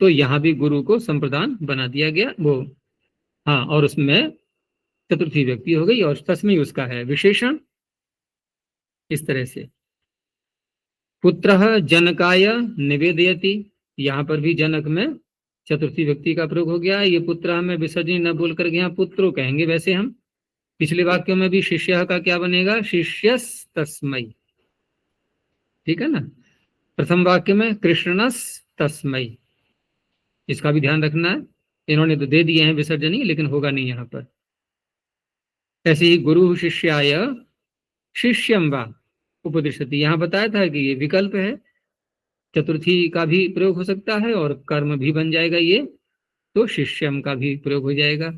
तो यहाँ भी गुरु को संप्रदान बना दिया गया वो, हाँ, और उसमें चतुर्थी व्यक्ति हो गई और तस्मयी उसका है विशेषण। इस तरह से पुत्रः जनकाय निवेदयति, यहाँ पर भी जनक में चतुर्थी व्यक्ति का प्रयोग हो गया। ये पुत्र में विसर्जनी न बोल करके यहाँ पुत्रो कहेंगे। वैसे हम पिछले वाक्यों में भी शिष्य का क्या बनेगा? शिष्यस तस्मै, ठीक है ना। प्रथम वाक्य में कृष्णस तस्मै, इसका भी ध्यान रखना है। इन्होंने तो दे दिए हैं विसर्जनी, लेकिन होगा नहीं यहाँ पर। ऐसे ही गुरु शिष्याय शिष्यम वा उपदिशति, यहाँ बताया था कि ये विकल्प है, चतुर्थी का भी प्रयोग हो सकता है और कर्म भी बन जाएगा ये, तो शिष्यम का भी प्रयोग हो जाएगा।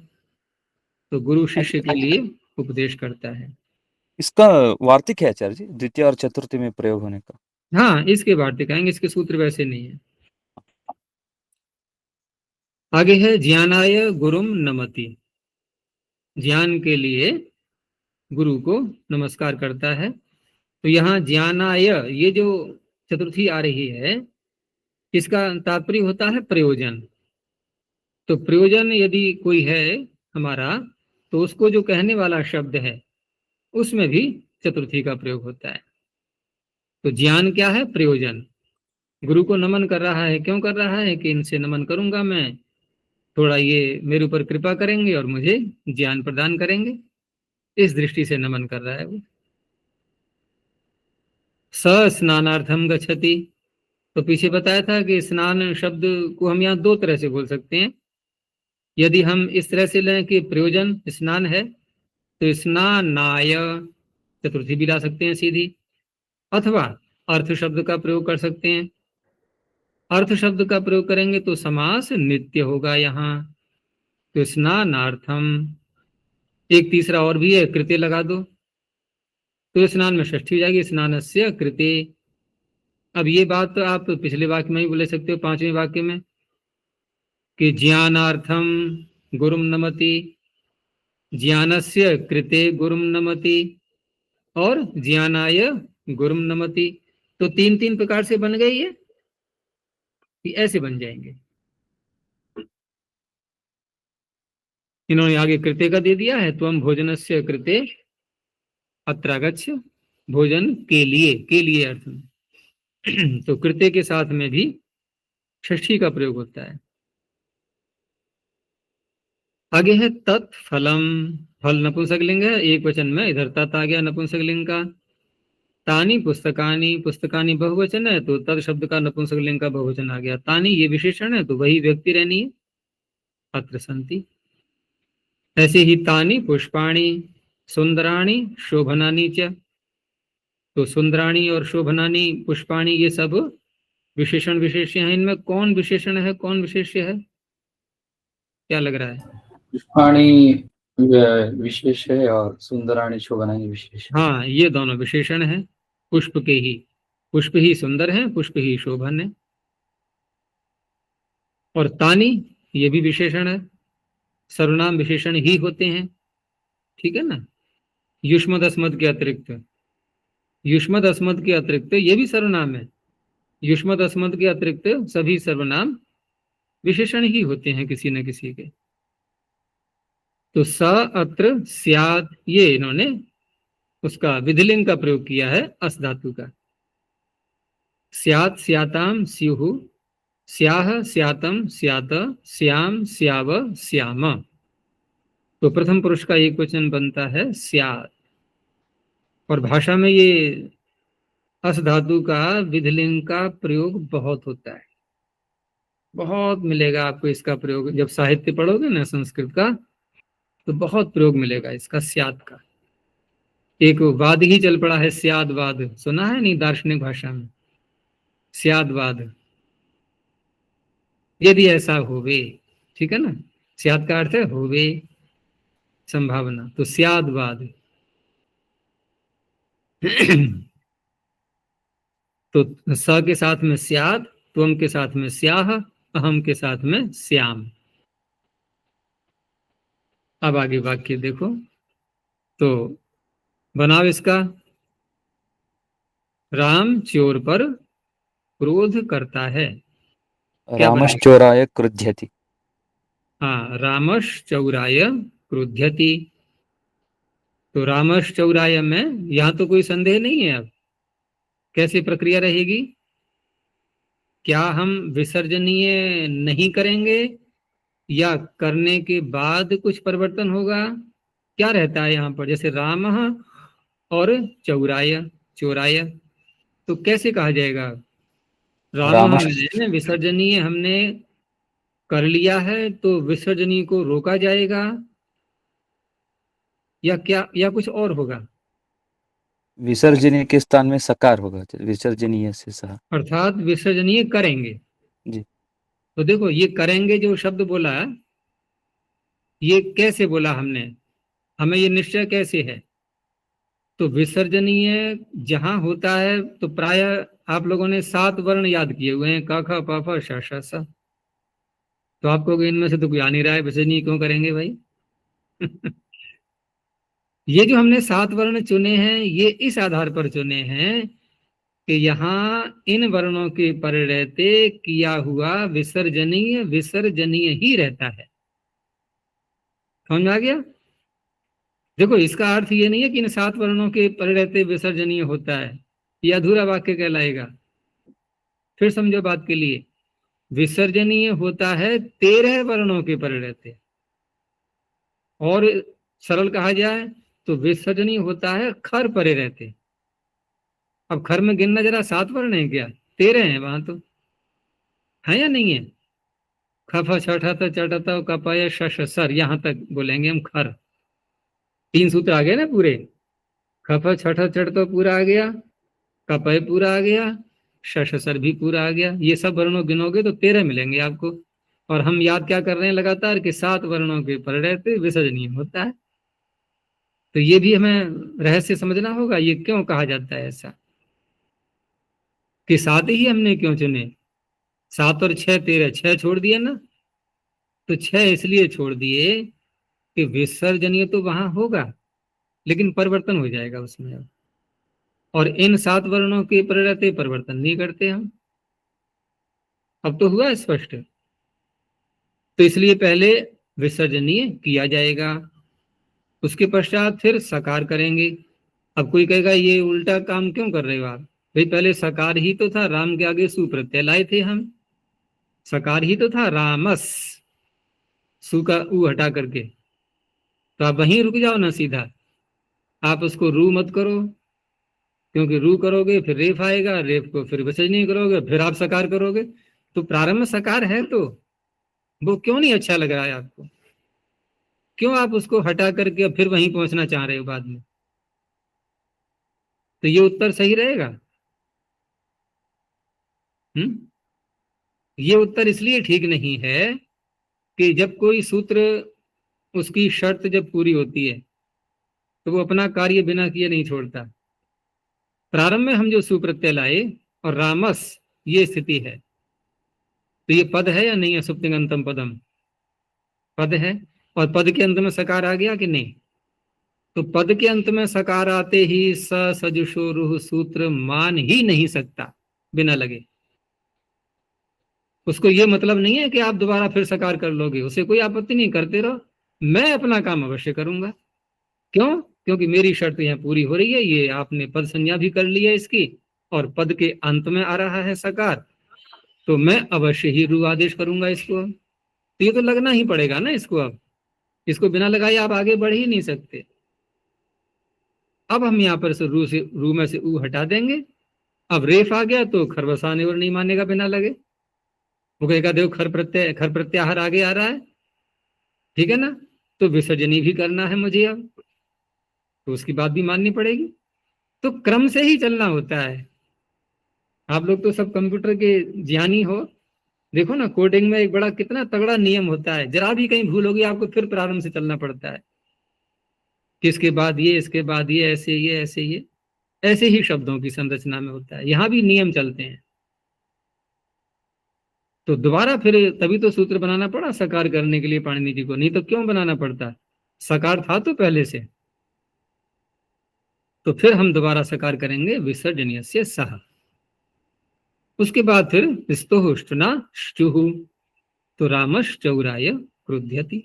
तो गुरु शिष्य के लिए उपदेश करता है। इसका वार्तिक है आचार्य जी, द्वितीय और चतुर्थी में प्रयोग होने का? हाँ, इसके वार्तिक आएंगे, इसके सूत्र वैसे नहीं है। आगे है ज्ञानाय गुरुम नमति, ज्ञान के लिए गुरु को नमस्कार करता है। तो यहाँ ज्ञानाय ये जो चतुर्थी आ रही है, इसका तात्पर्य होता है प्रयोजन। तो प्रयोजन यदि कोई है हमारा, तो उसको जो कहने वाला शब्द है उसमें भी चतुर्थी का प्रयोग होता है। तो ज्ञान क्या है? प्रयोजन। गुरु को नमन कर रहा है, क्यों कर रहा है? कि इनसे नमन करूंगा मैं, थोड़ा ये मेरे ऊपर कृपा करेंगे और मुझे ज्ञान प्रदान करेंगे, इस दृष्टि से नमन कर रहा है वो। स स्नानार्थम गच्छति, तो पीछे बताया था कि स्नान शब्द को हम यहाँ दो तरह से बोल सकते हैं। यदि हम इस तरह से लें कि प्रयोजन स्नान है, तो स्नानाय चतुर्थी भी ला सकते हैं सीधी, अथवा अर्थ शब्द का प्रयोग कर सकते हैं। अर्थ शब्द का प्रयोग करेंगे तो समास नित्य होगा यहाँ। तो स्नानार्थम, एक तीसरा और भी है, कृते लगा दो, तो स्नान में षष्ठी हो जाएगी, स्नानस्य कृते। अब ये बात तो आप पिछले वाक्य में ही बोले सकते हो, 5वें वाक्य में, कि ज्ञानार्थम गुरुम नमति, ज्ञानस्य कृते गुरुम नमति और ज्ञानाय गुरुम नमति। तो तीन तीन प्रकार से बन गई है, ऐसे बन जाएंगे। इन्होंने आगे कृते का दे दिया है, त्वम भोजनस्य कृते अत्र गच्छ, भोजन के लिए अर्थ में। तो कृते के साथ में भी षष्ठी का प्रयोग होता है। आगे है तत्फलम, फल नपुंसकलिंग है, एक वचन में, इधर तत् आ गया नपुंसकलिंग का। तानी पुस्तकानी, पुस्तकानी बहुवचन है, तो तत् शब्द का नपुंसकलिंग का बहुवचन आ गया। तानी ये विशेषण है, तो वही व्यक्ति रहनी है, अत्र सन्ति। ऐसे ही तानी पुष्पाणी सुंदराणी शोभनानी च, तो सुंदराणी और शोभनानी पुष्पाणी ये सब विशेषण विशेष्य हैं। इनमें कौन विशेषण है, कौन विशेष्य है, क्या लग रहा है? पुष्पाणी विशेष है और सुंदराणी शोभनानी विशेष है। हाँ, ये दोनों विशेषण हैं पुष्प के ही। पुष्प ही सुंदर है, पुष्प ही शोभन है। और तानी ये भी विशेषण है, सर्वनाम विशेषण ही होते हैं, ठीक है ना। युष्मद अस्मद के अतिरिक्त, युष्मद अस्मद के अतिरिक्त ये भी सर्वनाम है। युष्मद अस्मद के अतिरिक्त सभी सर्वनाम विशेषण ही होते हैं किसी न किसी के। तो स अत्र स्यात्, ये इन्होंने उसका विधिलिंग का प्रयोग किया है, अस धातु का। स्यात् स्याताम स्युः, स्याह स्यातम स्यात, श्याम स्याव श्याम। तो प्रथम पुरुष का एक वचन बनता है स्यात्। और भाषा में ये अस धातु का विधिलिंग का प्रयोग बहुत होता है, बहुत मिलेगा आपको इसका प्रयोग। जब साहित्य पढ़ोगे ना संस्कृत का, तो बहुत प्रयोग मिलेगा इसका स्यात् का। एक वाद ही चल पड़ा है, स्यादवाद, सुना है नहीं दार्शनिक भाषा में? स्यादवाद, यदि ऐसा होवे, ठीक है ना। स्याद का अर्थ है होवे, संभावना, तो स्यादवाद। तो स के साथ में स्याद, त्वम के साथ में स्याह, अहम के साथ में श्याम। अब आगे वाक्य देखो, तो बनाओ इसका। राम चोर पर क्रोध करता है, क्या बनेगा? रामश्चोराय क्रुध्यति। हाँ, रामश्चौराय क्रुध्यति। तो रामश्चौराय में यहाँ तो कोई संदेह नहीं है। अब कैसी प्रक्रिया रहेगी? क्या हम विसर्जनीय नहीं करेंगे या करने के बाद कुछ परिवर्तन होगा? क्या रहता है यहाँ पर? जैसे राम और चौराय, चोराय, तो कैसे कहा जाएगा? राम में विसर्जनीय हमने कर लिया है, तो विसर्जनीय को रोका जाएगा या क्या, या कुछ और होगा? विसर्जनीय के स्थान में सकार होगा, विसर्जनीय से सह, अर्थात विसर्जनीय करेंगे जी। तो देखो, ये करेंगे जो शब्द बोला, ये कैसे बोला हमने, हमें ये निश्चय कैसे है? तो विसर्जनीय जहां होता है, तो प्राय आप लोगों ने 7 वर्ण याद किए हुए हैं, क ख प फ श श स। तो आपको इनमें से तो कोई आ नहीं रहा है, विसर्जनीय क्यों करेंगे भाई? ये जो हमने 7 वर्ण चुने हैं ये इस आधार पर चुने हैं कि यहाँ इन वर्णों के पर रहते किया हुआ विसर्जनीय विसर्जनीय ही रहता है। समझ में आ गया? देखो, इसका अर्थ ये नहीं है कि इन 7 वर्णों के पर रहते विसर्जनीय होता है, ये अधूरा वाक्य कहलाएगा। फिर समझो बात के लिए, विसर्जनीय होता है 13 वर्णों के पर रहते, और सरल कहा जाए तो विसर्जनीय होता है खर परे रहते। अब खर में गिनना जरा 7 वर्ण है क्या? 13 है वहां तो, है या नहीं है? खफ छठ चटत कपय शश सर, यहां तक बोलेंगे हम खर। 3 सूत्र आ गए ना पूरे। खफ छठ चट तो पूरा आ गया, कपय पूरा आ गया, शश सर भी पूरा आ गया। ये सब वर्णों गिनोगे तो 13 मिलेंगे आपको। और हम याद क्या कर रहे हैं लगातार कि 7 वर्णों के पर रहते विसर्जनीय होता है। तो ये भी हमें रहस्य समझना होगा, ये क्यों कहा जाता है ऐसा, कि 7 ही हमने क्यों चुने? 7 और 6 13, 6 छोड़ दिए ना। तो 6 इसलिए छोड़ दिए कि विसर्जनीय तो वहां होगा लेकिन परिवर्तन हो जाएगा उसमें अब। और इन 7 वर्णों के पर रहते परिवर्तन नहीं करते हम। अब तो हुआ स्पष्ट। तो इसलिए पहले विसर्जनीय किया जाएगा, उसके पश्चात फिर सकार करेंगे। अब कोई कहेगा ये उल्टा काम क्यों कर रहे हो आप? भाई पहले सकार ही तो था, राम के आगे सु प्रत्यय लाए थे हम। सकार ही तो था रामस, सु का ऊ हटा करके। तो आप वहीं रुक जाओ ना सीधा, आप उसको रू मत करो, क्योंकि रू करोगे फिर रेफ आएगा, रेफ को फिर विसर्जनीय करोगे, फिर आप सकार करोगे। तो प्रारंभ में सकार है तो वो क्यों नहीं अच्छा लग रहा है आपको? क्यों आप उसको हटा करके फिर वहीं पहुंचना चाह रहे हो बाद में? तो ये उत्तर सही रहेगा? ये उत्तर इसलिए ठीक नहीं है कि जब कोई सूत्र, उसकी शर्त जब पूरी होती है तो वो अपना कार्य बिना किए नहीं छोड़ता। प्रारंभ में हम जो सुप्रत्यय लाए और रामस, ये स्थिति है। तो ये पद है या नहीं है? सुप्तिंगंतम पदम पद है, और पद के अंत में सकार आ गया कि नहीं? तो पद के अंत में सकार आते ही स सजुषो रुह सूत्र मान ही नहीं सकता बिना लगे। उसको ये मतलब नहीं है कि आप दोबारा फिर सकार कर लोगे, उसे कोई आपत्ति नहीं, करते रहो, मैं अपना काम अवश्य करूंगा। क्यों? क्योंकि मेरी शर्त यहाँ पूरी हो रही है, ये आपने पद संज्ञा भी कर ली है इसकी, और पद के अंत में आ रहा है सकार, तो मैं अवश्य ही रू आदेश करूंगा इसको। तो ये तो लगना ही पड़ेगा ना इसको। अब इसको बिना लगाए आप आगे बढ़ ही नहीं सकते। अब हम यहाँ पर से रू में से ऊ हटा देंगे। अब रेफ आ गया तो खरबसाने और नहीं मानेगा बिना लगे। वो कहेगा देखो खर प्रत्याहार आगे आ रहा है, ठीक है ना, तो विसर्जनी भी करना है मुझे अब, तो उसकी बात भी माननी पड़ेगी। तो क्रम से ही चलना होता है। आप लोग तो सब कंप्यूटर के ज्ञानी हो, देखो ना कोडिंग में एक बड़ा कितना तगड़ा नियम होता है, जरा भी कहीं भूल होगी आपको फिर प्रारंभ से चलना पड़ता है, किसके बाद ये, इसके बाद ये, ऐसे ये ऐसे ये, ऐसे ही शब्दों की संरचना में होता है। यहां भी नियम चलते हैं। तो दोबारा फिर तभी तो सूत्र बनाना पड़ा सकार करने के लिए पाणिनि जी को, नहीं तो क्यों बनाना पड़ता? सकार था तो पहले से। तो फिर हम दोबारा सकार करेंगे विसर्जनीय से सह। उसके बाद फिर स्तोष्टना श्चुहु, तो रामश चौराय क्रुध्यति।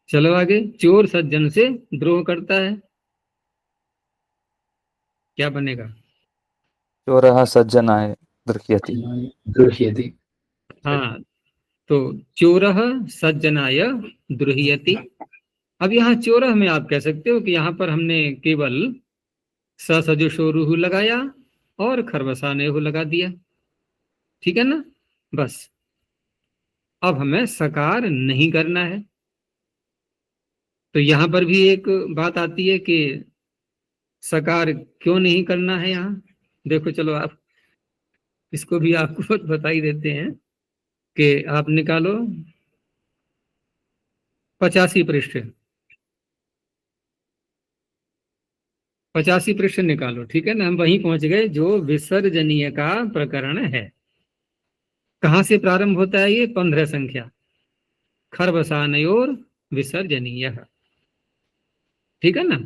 चलो आगे, चोर सज्जन से द्रोह करता है, क्या बनेगा? चोरः सज्जनाय द्रह्यति। द्रुह्यति। हाँ, तो चोरः सज्जनाय द्रुह्यति। अब यहाँ चोरह में आप कह सकते हो कि यहाँ पर हमने केवल सजुषो रुहु लगाया और खरबसानेहु लगा दिया, ठीक है ना, बस। अब हमें सकार नहीं करना है। तो यहां पर भी एक बात आती है कि सकार क्यों नहीं करना है यहाँ। देखो चलो, आप इसको भी आपको बता ही देते हैं कि आप निकालो 85 पृष्ठ, 85 पृष्ठ निकालो, ठीक है ना। हम वहीं पहुंच गए जो विसर्जनीय का प्रकरण है। कहां से प्रारंभ होता है? ये 15 संख्या, खरबसानयोर विसर्जनीय। ठीक है ना।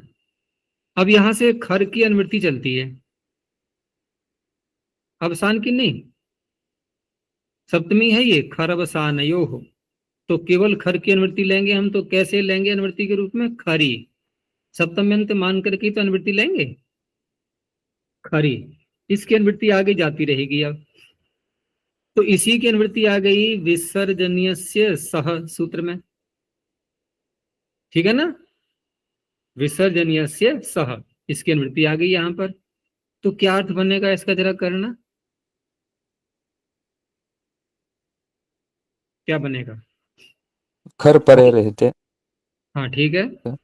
अब यहां से खर की अनुवृत्ति चलती है, अवसान की नहीं, सप्तमी है ये, खर अवसान यो हो, तो केवल खर की अनुवृत्ति लेंगे हम, तो कैसे लेंगे अनुवृत्ति के रूप में? खरी, सप्तम अंत मान करके तो अनुवृत्ति लेंगे, खरी। इसकी अनुवृत्ति आगे जाती रहेगी। अब तो इसी की अनुवृत्ति आ गई विसर्जनीय सह सूत्र में, ठीक है ना, विसर्जनीय सह, इसकी अनुवृत्ति आ गई यहां पर। तो क्या अर्थ बनेगा इसका, जरा करना, क्या बनेगा? खर परे रहते, हाँ ठीक है,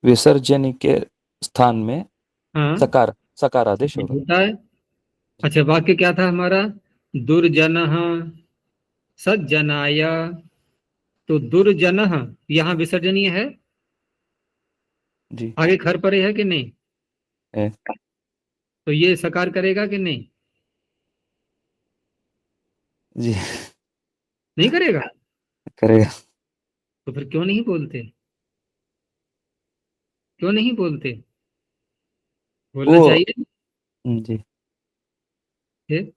विसर्जनी के स्थान में हाँ सकार, सकार आदेश होगा। होता है। अच्छा, वाक्य क्या था हमारा? दुर्जनः सज्जनाय, तो दुर्जनः यहाँ विसर्जनीय है, जी आगे खर परे है कि नहीं? है। तो ये सकार करेगा कि नहीं? जी नहीं करेगा। करेगा। तो फिर क्यों नहीं बोलते, क्यों नहीं बोलते? बोलना वो चाहिए जी फिर।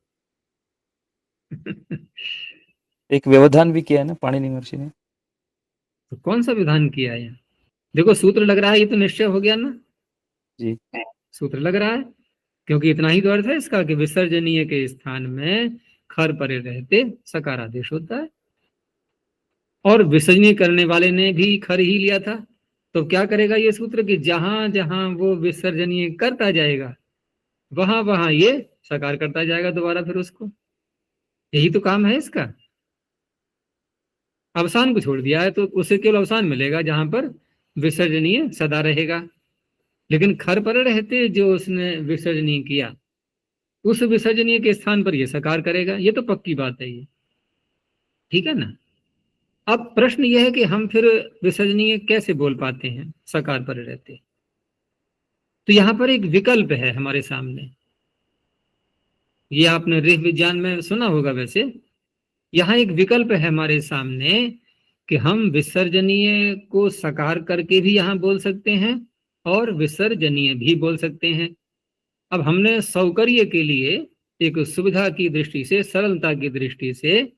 एक व्यवधान भी किया है ना पाणिनि महर्षि ने। तो कौन सा विधान किया है? देखो सूत्र लग रहा है, ये तो निश्चय हो गया ना, जी सूत्र लग रहा है, क्योंकि इतना ही तो अर्थ है इसका कि विसर्जनीय के स्थान में खर परे रहते सकार आदेश होता है, और विसर्जनीय करने वाले ने भी खर ही लिया था। तो क्या करेगा ये सूत्र कि जहां जहां वो विसर्जनीय करता जाएगा वहां वहां ये सकार करता जाएगा दोबारा फिर उसको, यही तो काम है इसका। अवसान को छोड़ दिया है तो उसे केवल अवसान मिलेगा जहां पर विसर्जनीय सदा रहेगा, लेकिन खर पर रहते जो उसने विसर्जनीय किया उस विसर्जनीय के स्थान पर ये सकार करेगा, ये तो पक्की बात है ये, ठीक है ना। अब प्रश्न यह है कि हम फिर विसर्जनीय कैसे बोल पाते हैं सकार पर रहते? तो यहां पर एक विकल्प है हमारे सामने, ये आपने रेह विज्ञान में सुना होगा वैसे। यहाँ एक विकल्प है हमारे सामने कि हम विसर्जनीय को सकार करके भी यहाँ बोल सकते हैं और विसर्जनीय भी बोल सकते हैं। अब हमने सौकर्य के लिए, एक सुविधा की दृष्टि से, सरलता की दृष्टि से,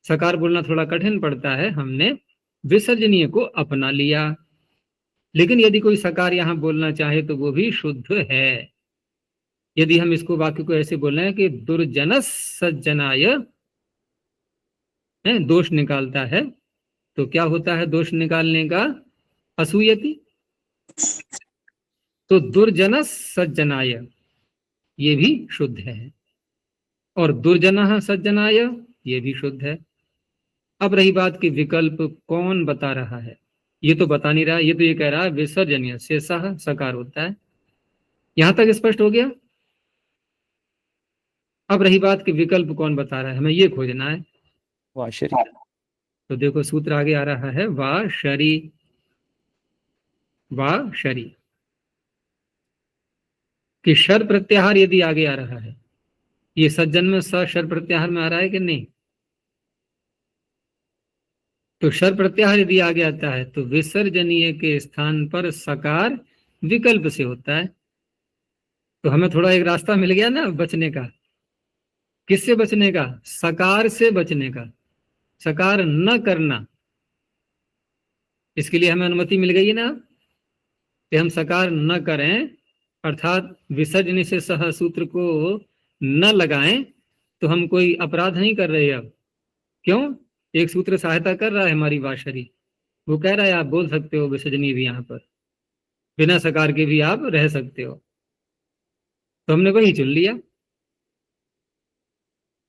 सकार बोलना थोड़ा कठिन पड़ता है, हमने विसर्जनीय को अपना लिया। लेकिन यदि कोई सकार यहाँ बोलना चाहे तो वो भी शुद्ध है। यदि हम इसको वाक्य को ऐसे बोल रहे हैं कि दुर्जनस सज्जनाय, दोष निकालता है, तो क्या होता है दोष निकालने का? असूयति। तो दुर्जनस सज्जनाय ये भी शुद्ध है, और दुर्जनः सज्जनाय ये भी शुद्ध है। अब रही बात कि विकल्प कौन बता रहा है, ये तो बता नहीं रहा, ये तो ये कह रहा है विसर्जनीय से सह सकार होता है। यहां तक स्पष्ट हो गया। अब रही बात कि विकल्प कौन बता रहा है, हमें ये खोजना है। वाशरी। तो देखो सूत्र आगे आ रहा है, वा शरी, वा शरी, कि शर प्रत्याहार यदि आगे आ रहा है, ये सज्जन में स शर प्रत्याहार में आ रहा है कि नहीं? तो शर प्रत्याहार यदि आगे आता है तो विसर्जनीय के स्थान पर सकार विकल्प से होता है। तो हमें थोड़ा एक रास्ता मिल गया ना बचने का। किससे बचने का? सकार से बचने का, सकार न करना। इसके लिए हमें अनुमति मिल गई है ना कि हम सकार न करें, अर्थात विसर्जनीय से सह सूत्र को न लगाएं, तो हम कोई अपराध नहीं कर रहे। अब क्यों? एक सूत्र सहायता कर रहा है हमारी वाशरी, वो कह रहा है आप बोल सकते हो विसर्जनीय भी, यहाँ पर बिना सकार के भी आप रह सकते हो, तो हमने वही चुन लिया।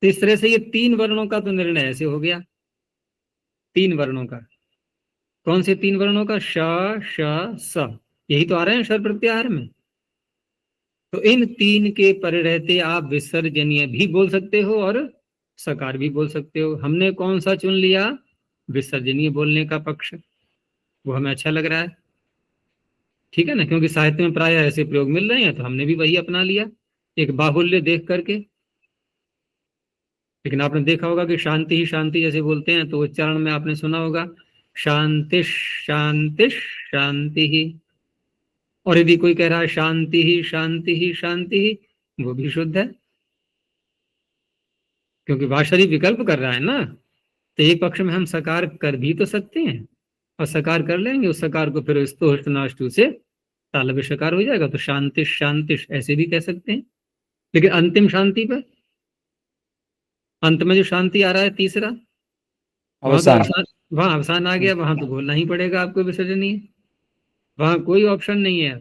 तो इस तरह से ये 3 वर्णों का तो निर्णय ऐसे हो गया। 3 वर्णों का, कौन से 3 वर्णों का? श, श, स, यही तो आ रहे हैं शर प्रत्याहार में। तो इन 3 के परे रहते आप विसर्जनीय भी बोल सकते हो और सकार भी बोल सकते हो। हमने कौन सा चुन लिया? विसर्जनीय बोलने का पक्ष, वो हमें अच्छा लग रहा है, ठीक है ना, क्योंकि साहित्य में प्राय ऐसे प्रयोग मिल रहे हैं, तो हमने भी वही अपना लिया एक बाहुल्य देख करके। लेकिन आपने देखा होगा कि शांति ही शांति जैसे बोलते हैं, तो उच्चारण में आपने सुना होगा शांतिश शांतिश शांति ही, और यदि कोई कह रहा है शांति ही शांति ही शांति ही, वो भी शुद्ध है, क्योंकि वाशरी विकल्प कर रहा है ना। तो एक पक्ष में हम सकार कर भी तो सकते हैं, और सकार कर लेंगे, उस सकार को फिर स्तोष्टनाष्टु से तालव्य सकार हो जाएगा, तो शांतिश शांतिश ऐसे भी कह सकते हैं। लेकिन अंतिम शांति पर, अंत में जो शांति आ रहा है तीसरा, वहां तो अवसान। वहां अवसान आ गया, वहां तो बोलना ही पड़ेगा आपको विसर्जनीय, वहां कोई ऑप्शन नहीं है,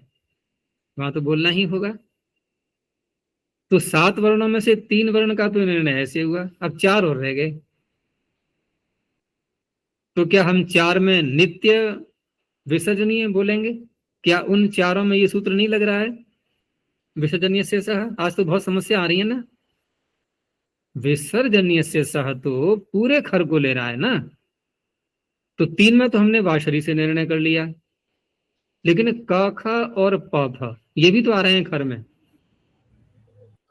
वहां तो बोलना ही होगा। तो 7 वर्णों में से 3 वर्ण का तो निर्णय ऐसे हुआ, अब 4 और रह गए। तो क्या हम 4 में नित्य विसर्जनीय बोलेंगे? क्या उन 4 में ये सूत्र नहीं लग रहा है विसर्जनीय से सह? आज तो बहुत समस्या आ रही है ना। विसर्जनीय से सह तो पूरे खर को ले रहा है ना, तो 3 में तो हमने वाशरी से निर्णय कर लिया, लेकिन क ख और प फ ये भी तो आ रहे हैं खर में,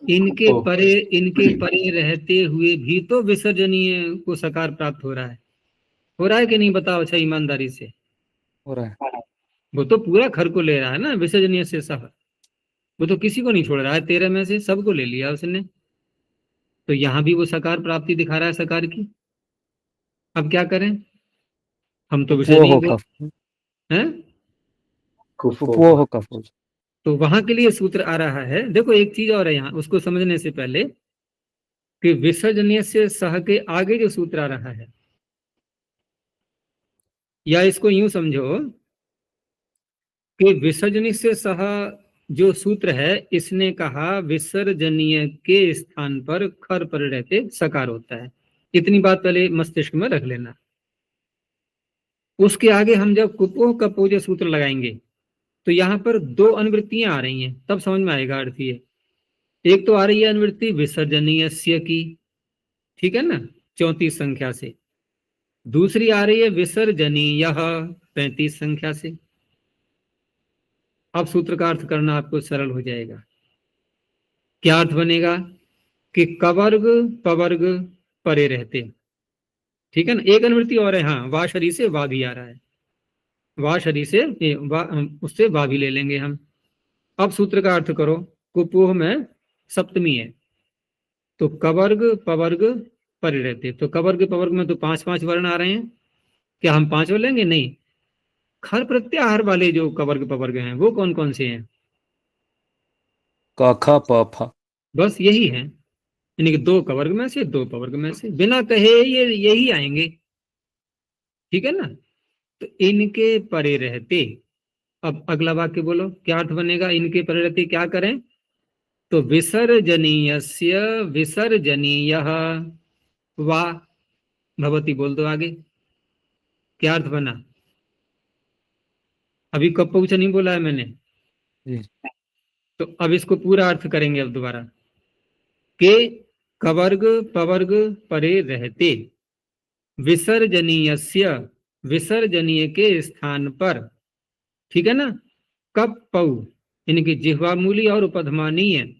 इनके परे रहते हुए भी तो विसर्जनीय को सकार प्राप्त हो रहा है कि नहीं? बताओ अच्छा ईमानदारी से। हो रहा है। वो तो पूरा खर को ले रहा है ना विसर्जनीय से सह, वो तो किसी को नहीं छोड़ रहा है, 13 में से सबको ले लिया उसने। तो यहां भी वो सकार प्राप्ति दिखा रहा है सकार की। अब क्या करें? हम तो विषय वो नहीं हो बोल कफ, हैं। वो हो कफ। तो वहां के लिए सूत्र आ रहा है, देखो एक चीज और है यहाँ, उसको समझने से पहले कि विसर्जनीय से सह के आगे जो सूत्र आ रहा है, या इसको यूं समझो कि विसर्जनीय से सह जो सूत्र है, इसने कहा विसर्जनीय के स्थान पर खर पर रहते सकार होता है। इतनी बात पहले मस्तिष्क में रख लेना। उसके आगे हम जब कुपोह कपोह जो सूत्र लगाएंगे, तो यहाँ पर 2 अनुवृत्तियां आ रही हैं, तब समझ में आएगा अर्थ ये। एक तो आ रही है अनुवृत्ति विसर्जनीयस्य की, ठीक है ना, 34 संख्या से। दूसरी आ रही है विसर्जनीय 35 संख्या से। अब सूत्र का अर्थ करना आपको सरल हो जाएगा। क्या अर्थ बनेगा कि कवर्ग पवर्ग परे रहते, ठीक है ना। एक अनुवृत्ति और है, हाँ, वाशरी से वा भी आ रहा है, वाशरी से उससे वा भी ले लेंगे हम। अब सूत्र का अर्थ करो, कुपोह में सप्तमी है, तो कवर्ग पवर्ग परे रहते, तो कवर्ग पवर्ग में तो 5-5 वर्ण आ रहे हैं। क्या हम 5 लेंगे? नहीं, खर प्रत्याहार वाले जो कवर्ग पवर्ग हैं वो कौन कौन से हैं? क ख प फ। बस यही है, यानी कि 2 कवर्ग में से 2 पवर्ग में से, बिना कहे ये यही आएंगे, ठीक है ना। तो इनके परे रहते, अब अगला वाक्य बोलो क्या अर्थ बनेगा, इनके परे रहते क्या करें? तो विसर्जनीयस्य विसर्जनीयः वा भवति, बोल दो आगे, क्या अर्थ बना? अभी कप्पू से नहीं बोला है मैंने, जी। तो अब इसको पूरा अर्थ करेंगे अब दोबारा, के कवर्ग पवर्ग परे रहते विसर्जनीयस्य विसर्जनीय के स्थान पर, ठीक है ना, कप पौ यानी कि जिह्वामूली और उपधमानीय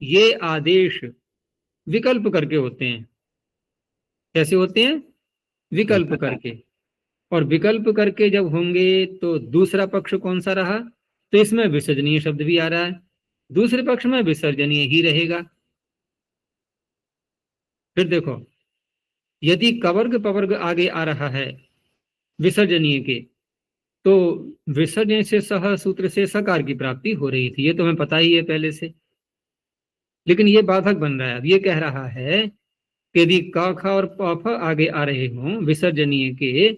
ये आदेश विकल्प करके होते हैं। कैसे होते हैं? विकल्प करके। और विकल्प करके जब होंगे तो दूसरा पक्ष कौन सा रहा? तो इसमें विसर्जनीय शब्द भी आ रहा है, दूसरे पक्ष में विसर्जनीय ही रहेगा। फिर देखो, यदि कवर्ग पवर्ग आगे आ रहा है विसर्जनीय के, तो विसर्जन से सह सूत्र से सकार की प्राप्ति हो रही थी, ये तो हमें पता ही है पहले से। लेकिन ये बाधक बन रहा है, अब ये कह रहा है कि यदि क ख और प फ आगे आ रहे हों विसर्जनीय के,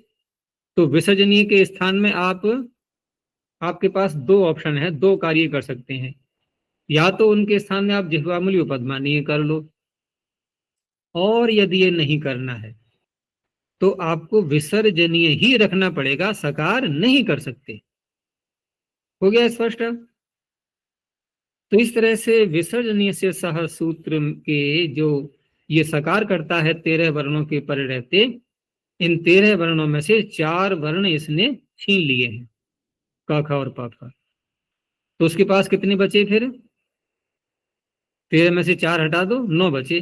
तो विसर्जनीय के स्थान में आपके पास 2 ऑप्शन है, 2 कार्य कर सकते हैं। या तो उनके स्थान में आप जिह्वामूली उपधमानीय कर लो, और यदि ये नहीं करना है तो आपको विसर्जनीय ही रखना पड़ेगा, सकार नहीं कर सकते। हो गया स्पष्ट? तो इस तरह से विसर्जनीय से सह सूत्र के जो ये सकार करता है 13 वर्णों के पर रहते, इन 13 वर्णों में से 4 वर्ण इसने छीन लिए हैं, क ख और प फ। तो उसके पास कितने बचे फिर? 13 में से 4 हटा दो, 9 बचे,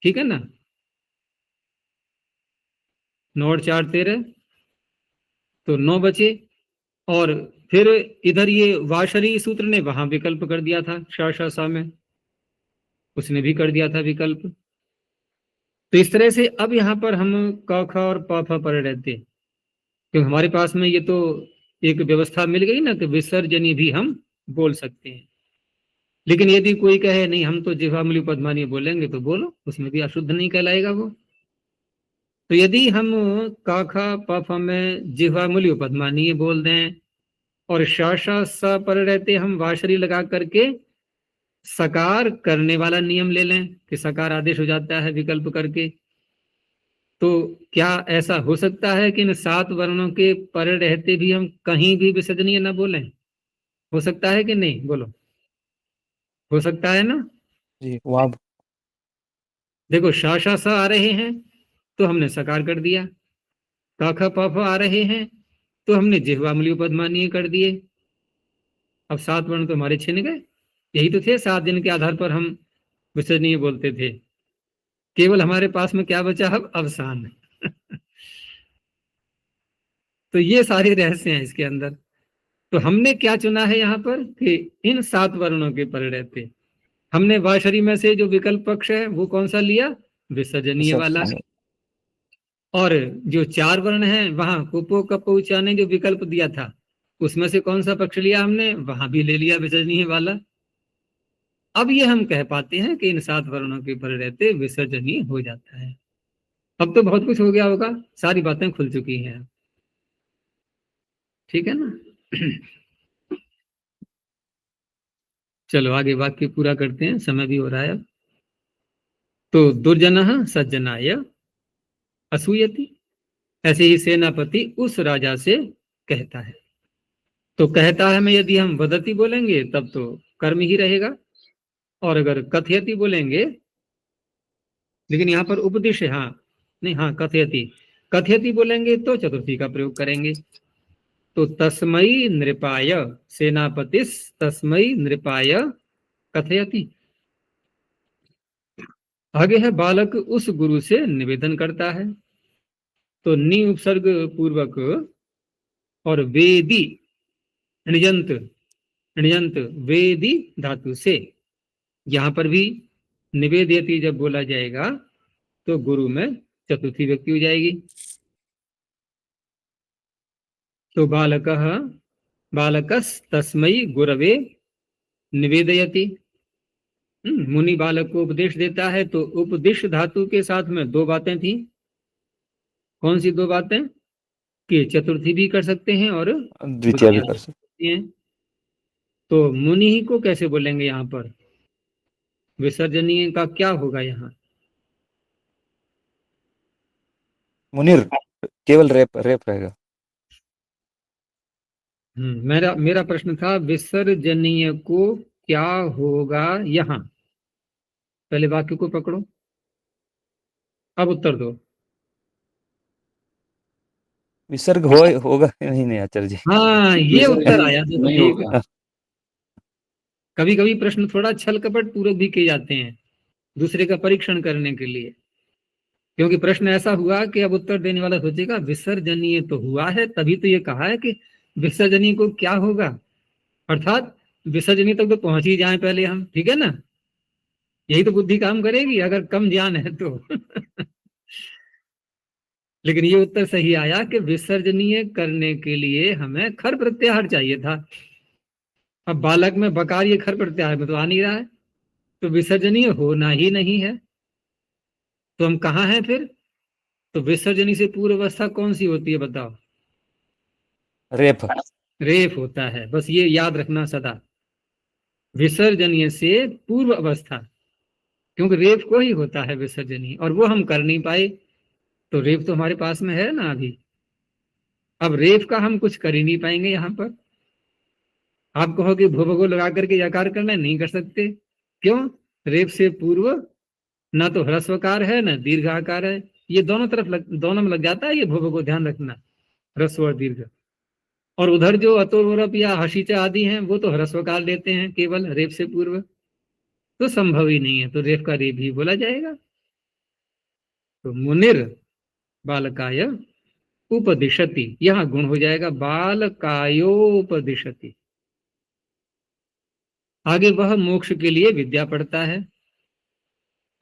ठीक है ना। 9 और 4 13, तो 9 बचे। और फिर इधर ये वाशरी सूत्र ने वहां विकल्प कर दिया था, श सा में उसने भी कर दिया था विकल्प। तो इस तरह से अब यहाँ पर हम क ख और प फ पढ़ रहे थे, क्योंकि हमारे पास में ये तो एक व्यवस्था मिल गई ना कि विसर्जनी भी हम बोल सकते हैं। लेकिन यदि कोई कहे नहीं हम तो जिह्वामूली पद्मानी बोलेंगे, तो बोलो, उसमें भी अशुद्ध नहीं कहलाएगा वो। तो यदि हम क ख प फ में जिह्वामूली पद्मानी बोल दें और श स पर रहते हम वाशरी लगा करके सकार करने वाला नियम ले लें कि सकार आदेश हो जाता है विकल्प करके, तो क्या ऐसा हो सकता है कि इन 7 वर्णों के पर रहते भी हम कहीं भी विसर्जनीय न बोलें? हो सकता है कि नहीं? बोलो, हो सकता है ना जी? वहाँ देखो, श श स आ रहे हैं तो हमने सकार कर दिया, क ख प फ आ रहे हैं तो हमने जिह्वामूली पद्मानीय कर दिए। अब 7 वर्ण तो हमारे छिन गए। यही तो थे 7 दिन के आधार पर हम विसर्जनीय बोलते थे। केवल हमारे पास में क्या बचा? अब अवसान। तो ये सारे रहस्य हैं इसके अंदर। तो हमने क्या चुना है यहाँ पर कि इन 7 वर्णों के पर रहते हमने वाशरी में से जो विकल्प पक्ष है वो कौन सा लिया? विसर्जनीय वाला। और जो 4 वर्ण हैं वहां कुपो कप ऊंचा ने जो विकल्प दिया था उसमें से कौन सा पक्ष लिया हमने? वहां भी ले लिया विसर्जनीय वाला। अब ये हम कह पाते हैं कि इन 7 वर्णों के पर रहते विसर्जनीय हो जाता है। अब तो बहुत कुछ हो गया होगा, सारी बातें खुल चुकी हैं, ठीक है ना। चलो आगे वाक्य पूरा करते हैं, समय भी हो रहा है अब। तो दुर्जन सज्जनाय असूयति, ऐसे ही सेनापति उस राजा से कहता है। तो कहता है में यदि हम वदति बोलेंगे तब तो कर्म ही रहेगा, और अगर कथयति बोलेंगे, लेकिन यहाँ पर उपदेश है, हाँ नहीं, हाँ कथयति, कथयति बोलेंगे तो चतुर्थी का प्रयोग करेंगे। तो तस्मई नृपाय, सेनापतिस तस्मई नृपाय कथयति। आगे है बालक उस गुरु से निवेदन करता है। तो नि उपसर्ग पूर्वक और वेदी णिजंत, णिजंत वेदी धातु से यहां पर भी निवेदयति जब बोला जाएगा तो गुरु में चतुर्थी व्यक्ति हो जाएगी। तो बालकः बालकस तस्मई गुरवे निवेदयति, मुनि बालक को उपदेश देता है। तो उपदेश धातु के साथ में 2 बातें थी। कौन सी 2 बातें? कि चतुर्थी भी कर सकते हैं और द्वितीय भी कर सकते हैं। तो मुनि ही को कैसे बोलेंगे यहाँ पर? विसर्जनीय का क्या होगा यहाँ? मुनिर केवल रेप रहेगा। मेरा प्रश्न था विसर्जनीय को क्या होगा यहाँ? पहले वाक्य को पकड़ो, अब उत्तर दो। विसर्ग होगा नहीं आचार्य जी? हाँ, ये उत्तर आया तो नहीं होगा। कभी कभी प्रश्न थोड़ा छल कपट पूर्वक भी किए जाते हैं दूसरे का परीक्षण करने के लिए, क्योंकि प्रश्न ऐसा हुआ कि अब उत्तर देने वाला सोचेगा विसर्जनीय तो हुआ है, तभी तो ये कहा है कि विसर्जनीय को क्या होगा, अर्थात विसर्जनीय तक तो पहुंच ही जाए पहले हम, ठीक है ना। यही तो बुद्धि काम करेगी अगर कम ज्ञान है तो। लेकिन ये उत्तर सही आया कि विसर्जनीय करने के लिए हमें खर प्रत्याहार चाहिए था। अब बालक में बकार ये खर प्रत्याहार में तो आ नहीं रहा है, तो विसर्जनीय होना ही नहीं है। तो हम कहाँ हैं फिर? तो विसर्जनी से पूर्व अवस्था कौन सी होती है बताओ? रेप। रेप होता है, बस ये याद रखना सदा, विसर्जनीय से पूर्व अवस्था, क्योंकि रेप को ही होता है विसर्जनीय, और वो हम कर नहीं पाए। तो रेप तो हमारे पास में है ना अभी, अब रेप का हम कुछ कर ही नहीं पाएंगे यहाँ पर। आप कहो कि भूभगो लगा करके यकार करना, नहीं कर सकते। क्यों? रेप से पूर्व ना तो ह्रस्वकार है ना दीर्घाकार है, ये दोनों तरफ दोनों में लग जाता है ये भूभगो, ध्यान रखना, ह्रस्व और दीर्घ। और उधर जो अतोरप या हसीचा आदि हैं वो तो ह्रस्वकार लेते हैं केवल रेप से पूर्व, तो संभव ही नहीं है, तो रेप का रेप ही बोला जाएगा। तो मुनिर बालकाय उपदिशति, यहाँ गुण हो जाएगा बालकायोपदिशति। आगे वह मोक्ष के लिए विद्या पढ़ता है,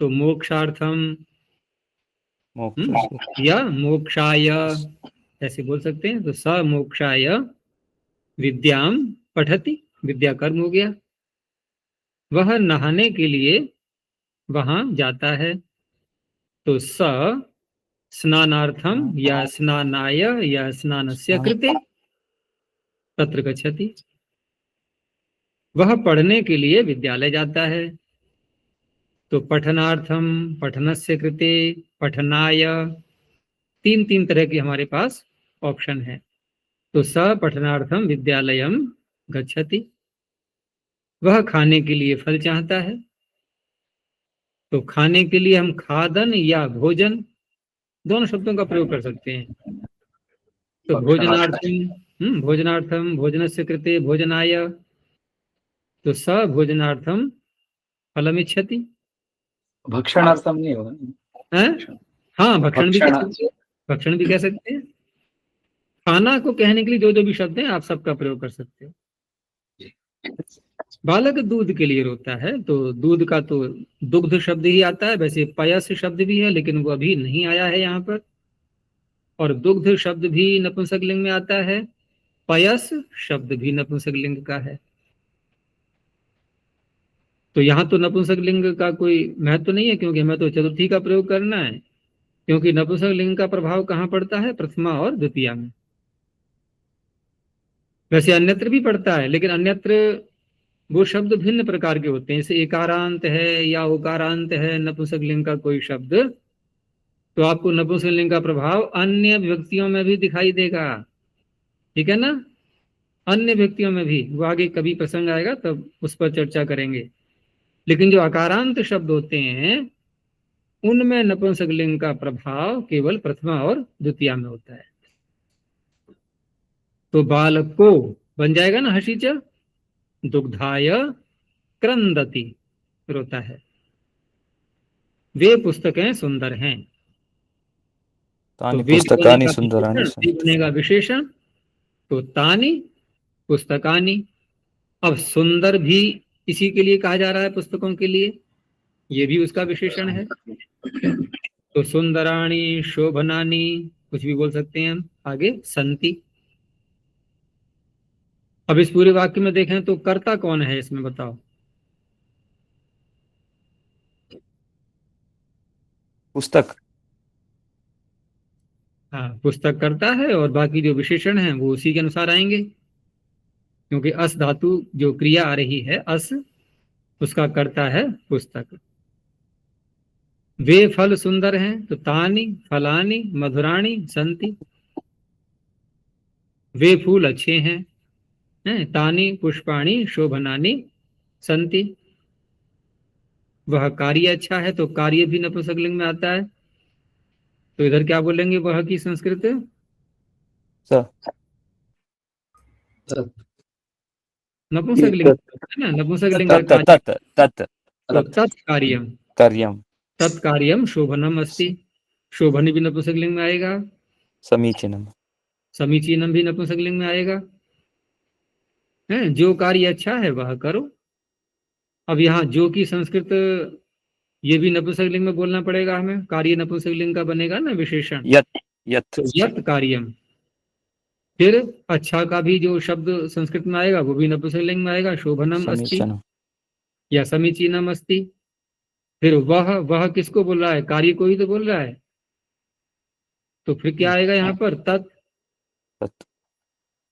तो मोक्षार्थम या मोक्षाय ऐसे बोल सकते हैं। तो स मोक्षाय विद्याम पठति, विद्या कर्म हो गया। वह नहाने के लिए वहां जाता है, तो स स्नानार्थम या स्नानाय या स्नानस्य कृते तत्र गच्छति। वह पढ़ने के लिए विद्यालय जाता है, तो पठनार्थम पठनस्य कृते पठनाय, तीन तीन तरह के हमारे पास ऑप्शन है। तो स पठनार्थम विद्यालयम गच्छति। वह खाने के लिए फल चाहता है, तो खाने के लिए हम खादन या भोजन दोनों शब्दों का प्रयोग कर सकते हैं। तो भोजनार्थम भोजनस्य कृते भोजनाय, तो स भोजनार्थम फलमिच्छति। भक्षणार्थम नहीं होगा। हाँ, भक्षण भी कह सकते हैं। खाना को कहने के लिए जो जो भी शब्द हैं आप सबका प्रयोग कर सकते हो। बालक दूध के लिए रोता है, तो दूध का तो दुग्ध शब्द ही आता है। वैसे पयस शब्द भी है, लेकिन वो अभी नहीं आया है यहाँ पर। और दुग्ध शब्द भी नपुंसकलिंग में आता है, पयस शब्द भी नपुंसकलिंग का है। तो यहाँ तो नपुंसकलिंग का कोई महत्व नहीं है, क्योंकि हमें तो चतुर्थी का प्रयोग करना है। क्योंकि नपुंसकलिंग का प्रभाव कहाँ पड़ता है? प्रथमा और द्वितीया में। वैसे अन्यत्र भी पड़ता है, लेकिन अन्यत्र वो शब्द भिन्न प्रकार के होते हैं। जैसे एकारांत है या ओकारांत है नपुंसकलिंग का कोई शब्द, तो आपको नपुंसकलिंग का प्रभाव अन्य व्यक्तियों में भी दिखाई देगा। ठीक है ना? अन्य व्यक्तियों में भी, वो आगे कभी प्रसंग आएगा तब उस पर चर्चा करेंगे। लेकिन जो अकारांत शब्द होते हैं उनमें नपुंसकलिंग का प्रभाव केवल प्रथमा और द्वितीया में होता है। तो बालक को बन जाएगा ना हसीच, दुग्धाय क्रंदति, रोता है। वे पुस्तकें सुंदर हैं, तानि पुस्तकानि सुंदराणि बनेगा विशेषण। तो तानि पुस्तकानि, अब सुंदर भी इसी के लिए कहा जा रहा है, पुस्तकों के लिए, ये भी उसका विशेषण है। तो सुंदराणी शोभनानी कुछ भी बोल सकते हैं हम। आगे संति। अब इस पूरे वाक्य में देखें तो कर्ता कौन है इसमें, बताओ? पुस्तक। हाँ, पुस्तक कर्ता है, और बाकी जो विशेषण हैं वो उसी के अनुसार आएंगे। क्योंकि अस धातु जो क्रिया आ रही है अस, उसका कर्ता है पुस्तक। वे फल सुंदर हैं, तो तानि फलानि मधुराणि संति। वे फूल अच्छे हैं, तानि पुष्पाणि शोभनानि संति। वह कार्य अच्छा है, तो कार्य भी नपुंसकलिंग में आता है। तो इधर क्या बोलेंगे वह की संस्कृत? नपुंसकलिंग है ना, नपुंसकलिंग तत्कार्यम शोभनम अस्ति। शोभन भी नपुंसकलिंग में आएगा। समीचीनम भी नपुंसकलिंग में आएगा। जो कार्य अच्छा है वह करो। अब यहाँ जो की संस्कृत, ये भी नपुंसकलिंग में बोलना पड़ेगा हमें। कार्य नपुंसकलिंग का बनेगा ना विशेषण, यत कार्यम। फिर अच्छा का भी जो शब्द संस्कृत में आएगा वो भी नपुंसकलिंग में आएगा, शोभनम अस्ति या समीचीनम अस्ति। फिर वह किसको बोल रहा है? कार्य को ही तो बोल रहा है। तो फिर क्या आएगा यहाँ पर? तत्।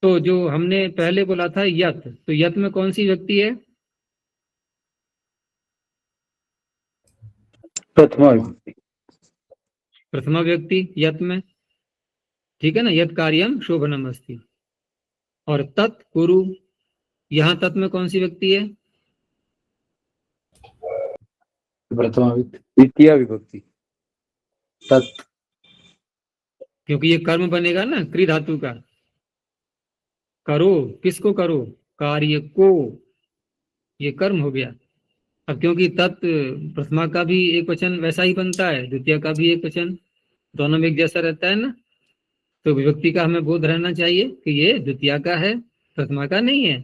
तो जो हमने पहले बोला था यत, तो यत में कौन सी व्यक्ति है? प्रथमा व्यक्ति यत में। ठीक है ना? यत कार्यम शोभनम अस्ति। और तत् कुरु, यहाँ तत् में कौन सी व्यक्ति है? प्रथमा द्वितीय विभक्ति तत्। क्योंकि ये कर्म बनेगा ना क्रि धातु का। करो, किसको करो? कार्य को, ये कर्म हो गया। अब क्योंकि तत् प्रथमा का भी एक वचन वैसा ही बनता है, द्वितीय का भी एक वचन, दोनों में एक जैसा रहता है ना। तो विभक्ति का हमें बोध रहना चाहिए कि ये द्वितीया का है, प्रथमा का नहीं है।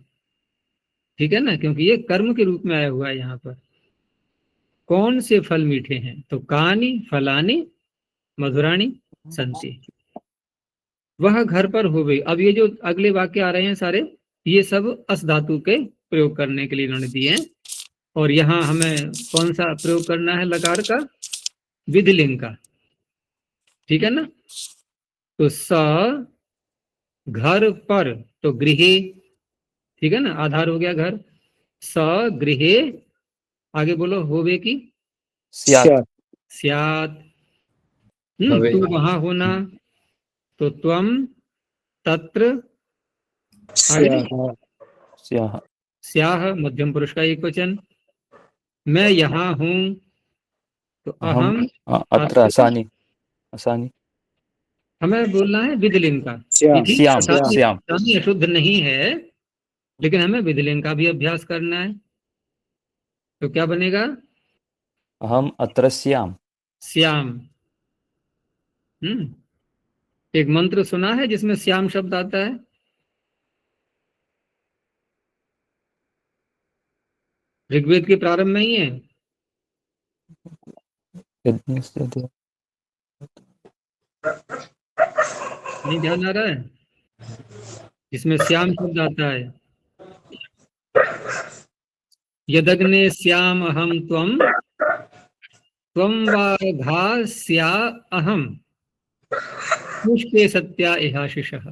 ठीक है ना, क्योंकि ये कर्म के रूप में आया हुआ है। यहाँ पर कौन से फल मीठे हैं, तो कानी फलानी मधुराणी संति, वह घर पर हो गई। अब ये जो अगले वाक्य आ रहे हैं सारे, ये सब अस धातु के प्रयोग करने के लिए इन्होंने दिए हैं। और यहाँ हमें कौन सा प्रयोग करना है, लकार का, विधिलिंग का। ठीक है ना, तो स घर पर, तो गृहे, ठीक है ना, आधार हो गया घर। स गृहे, आगे बोलो, होवे की स्यात् स्यात्। भवे। तू वहां होना, तो त्वम तत्र, आगे स्याः स्याह, मध्यम पुरुष का एक वचन। मैं यहाँ हूं, तो अहम् अहम अत्र अत्र। असानि असानि हमें बोलना है विधिलिंग का। श्याम असानी श्याम असानी अशुद्ध नहीं है, लेकिन हमें विधिलिंग का भी अभ्यास करना है। तो क्या बनेगा, अहम् अत्र स्याम। श्याम। एक मंत्र सुना है जिसमें श्याम शब्द आता है, ऋग्वेद के प्रारंभ में ही है। नहीं ध्यान आ रहा है, जिसमें श्याम शब्द आता है, यदग्ने श्याम अहम त्वम त्वम वाघा स्या अहम पुष्पे सत्या इहाशिषः।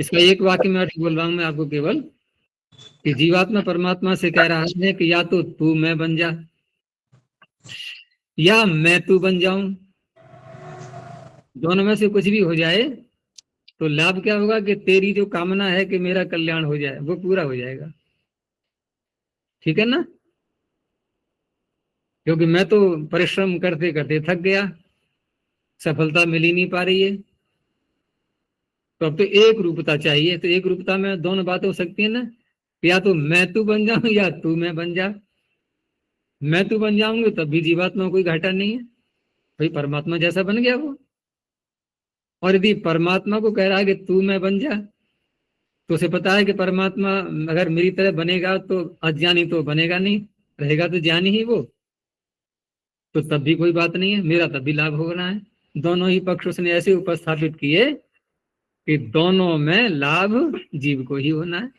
इसका एक वाक्य में अर्थ बोल रहा हूं मैं आपको केवल, कि जीवात्मा परमात्मा से कह रहा है कि या तो तू मैं बन जा, या मैं तू बन जाऊं। दोनों में से कुछ भी हो जाए तो लाभ क्या होगा, कि तेरी जो कामना है कि मेरा कल्याण हो जाए, वो पूरा हो जाएगा। ठीक है ना, क्योंकि मैं तो परिश्रम करते करते थक गया, सफलता मिल ही नहीं पा रही है। तो अब तो एक रूपता चाहिए। तो एक रूपता में दोनों बातें हो सकती है ना, या तो मैं तू बन जाऊं या तू मैं बन जा। मैं तू बन जाऊंगी तब भी जीवात्मा को कोई घाटा नहीं है, भाई परमात्मा जैसा बन गया वो। और यदि परमात्मा को कह रहा है कि तू मैं बन जा, तो उसे पता है कि परमात्मा अगर मेरी तरह बनेगा तो अज्ञानी तो बनेगा नहीं, रहेगा तो ज्ञानी ही वो। तो तब भी कोई बात नहीं है, मेरा तब भी लाभ होना है। दोनों ही पक्ष उसने ऐसे उपस्थापित किए कि दोनों में लाभ जीव को ही होना है।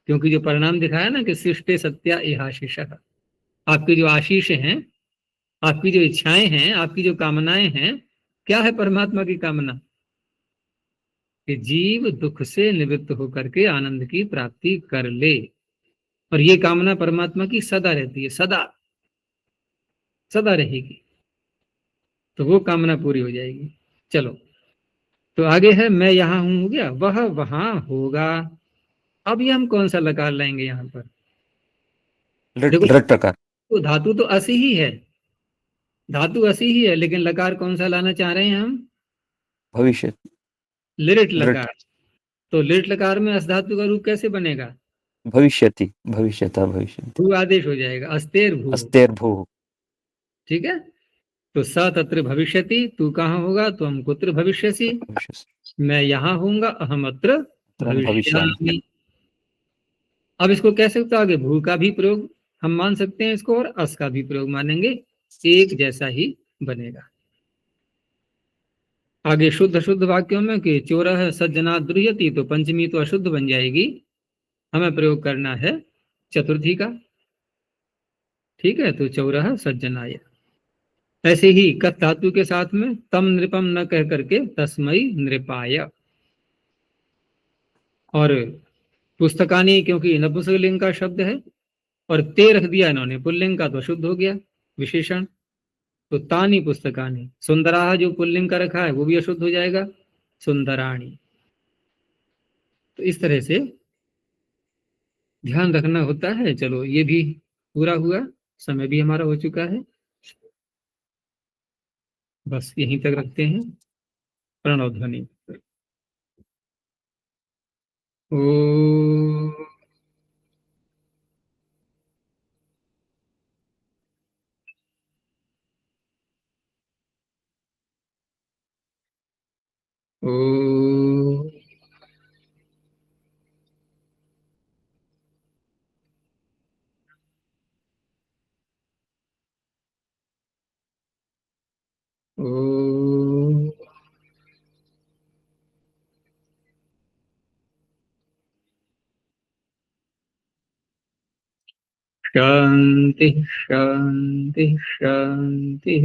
क्योंकि जो परिणाम दिखाया ना कि सृष्टि सत्या इहाशीष, आपकी जो आशीष हैं, आपकी जो इच्छाएं हैं, आपकी जो कामनाएं हैं, क्या है परमात्मा की कामना, कि जीव दुख से निवृत्त होकर के आनंद की प्राप्ति कर ले। और ये कामना परमात्मा की सदा रहती है, सदा सदा रहेगी। तो वो कामना पूरी हो जाएगी। चलो, तो आगे है मैं यहाँ हूं, हो गया, वह वहां होगा। अब ये हम कौन सा लकार लाएंगे यहाँ पर, देखो लृट प्रकार तो धातु तो असी ही है, धातु असी ही है, लेकिन लकार कौन सा लाना चाह रहे हैं हम, भविष्य लिरिट लृट लकार। तो लिरिट लकार में अस धातु का रूप कैसे बनेगा, भविष्यति भविष्यतः भविष्यति भू आदेश हो जाएगा, अस्तेर भू। अस्तेर्भुः ठीक है, तो स तत्र भविष्यति, तू कहाँ होगा, तो हम कुत्र भविष्यसि, मैं यहाँ होऊंगा, अहम अत्र भविष्यामि। भविष्यामि। अब इसको कह सकते हो आगे भू का भी प्रयोग हम मान सकते हैं इसको, और अस का भी प्रयोग मानेंगे, एक जैसा ही बनेगा। आगे शुद्ध शुद्ध वाक्यों में कि चोरः सज्जना द्रुह्यति, तो पंचमी तो अशुद्ध बन जाएगी, हमें प्रयोग करना है चतुर्थी का। ठीक है, तो चौरः सज्जनाय। ऐसे ही कथ धातु के साथ में तम नृपम न कह करके तस्मै नृपाय। और पुस्तकानी क्योंकि नपुंसकलिंग का शब्द है, और ते रख दिया इन्होंने पुल्लिंग का, तो शुद्ध हो गया विशेषण। तो तानी पुस्तकानी, सुंदराह जो पुल्लिंग का रखा है वो भी अशुद्ध हो जाएगा, सुंदराणी। तो इस तरह से ध्यान रखना होता है। चलो, ये भी पूरा हुआ, समय भी हमारा हो चुका है, बस यहीं तक रखते हैं। प्रणव ध्वनि। ओ ओ शांति शांति शांति।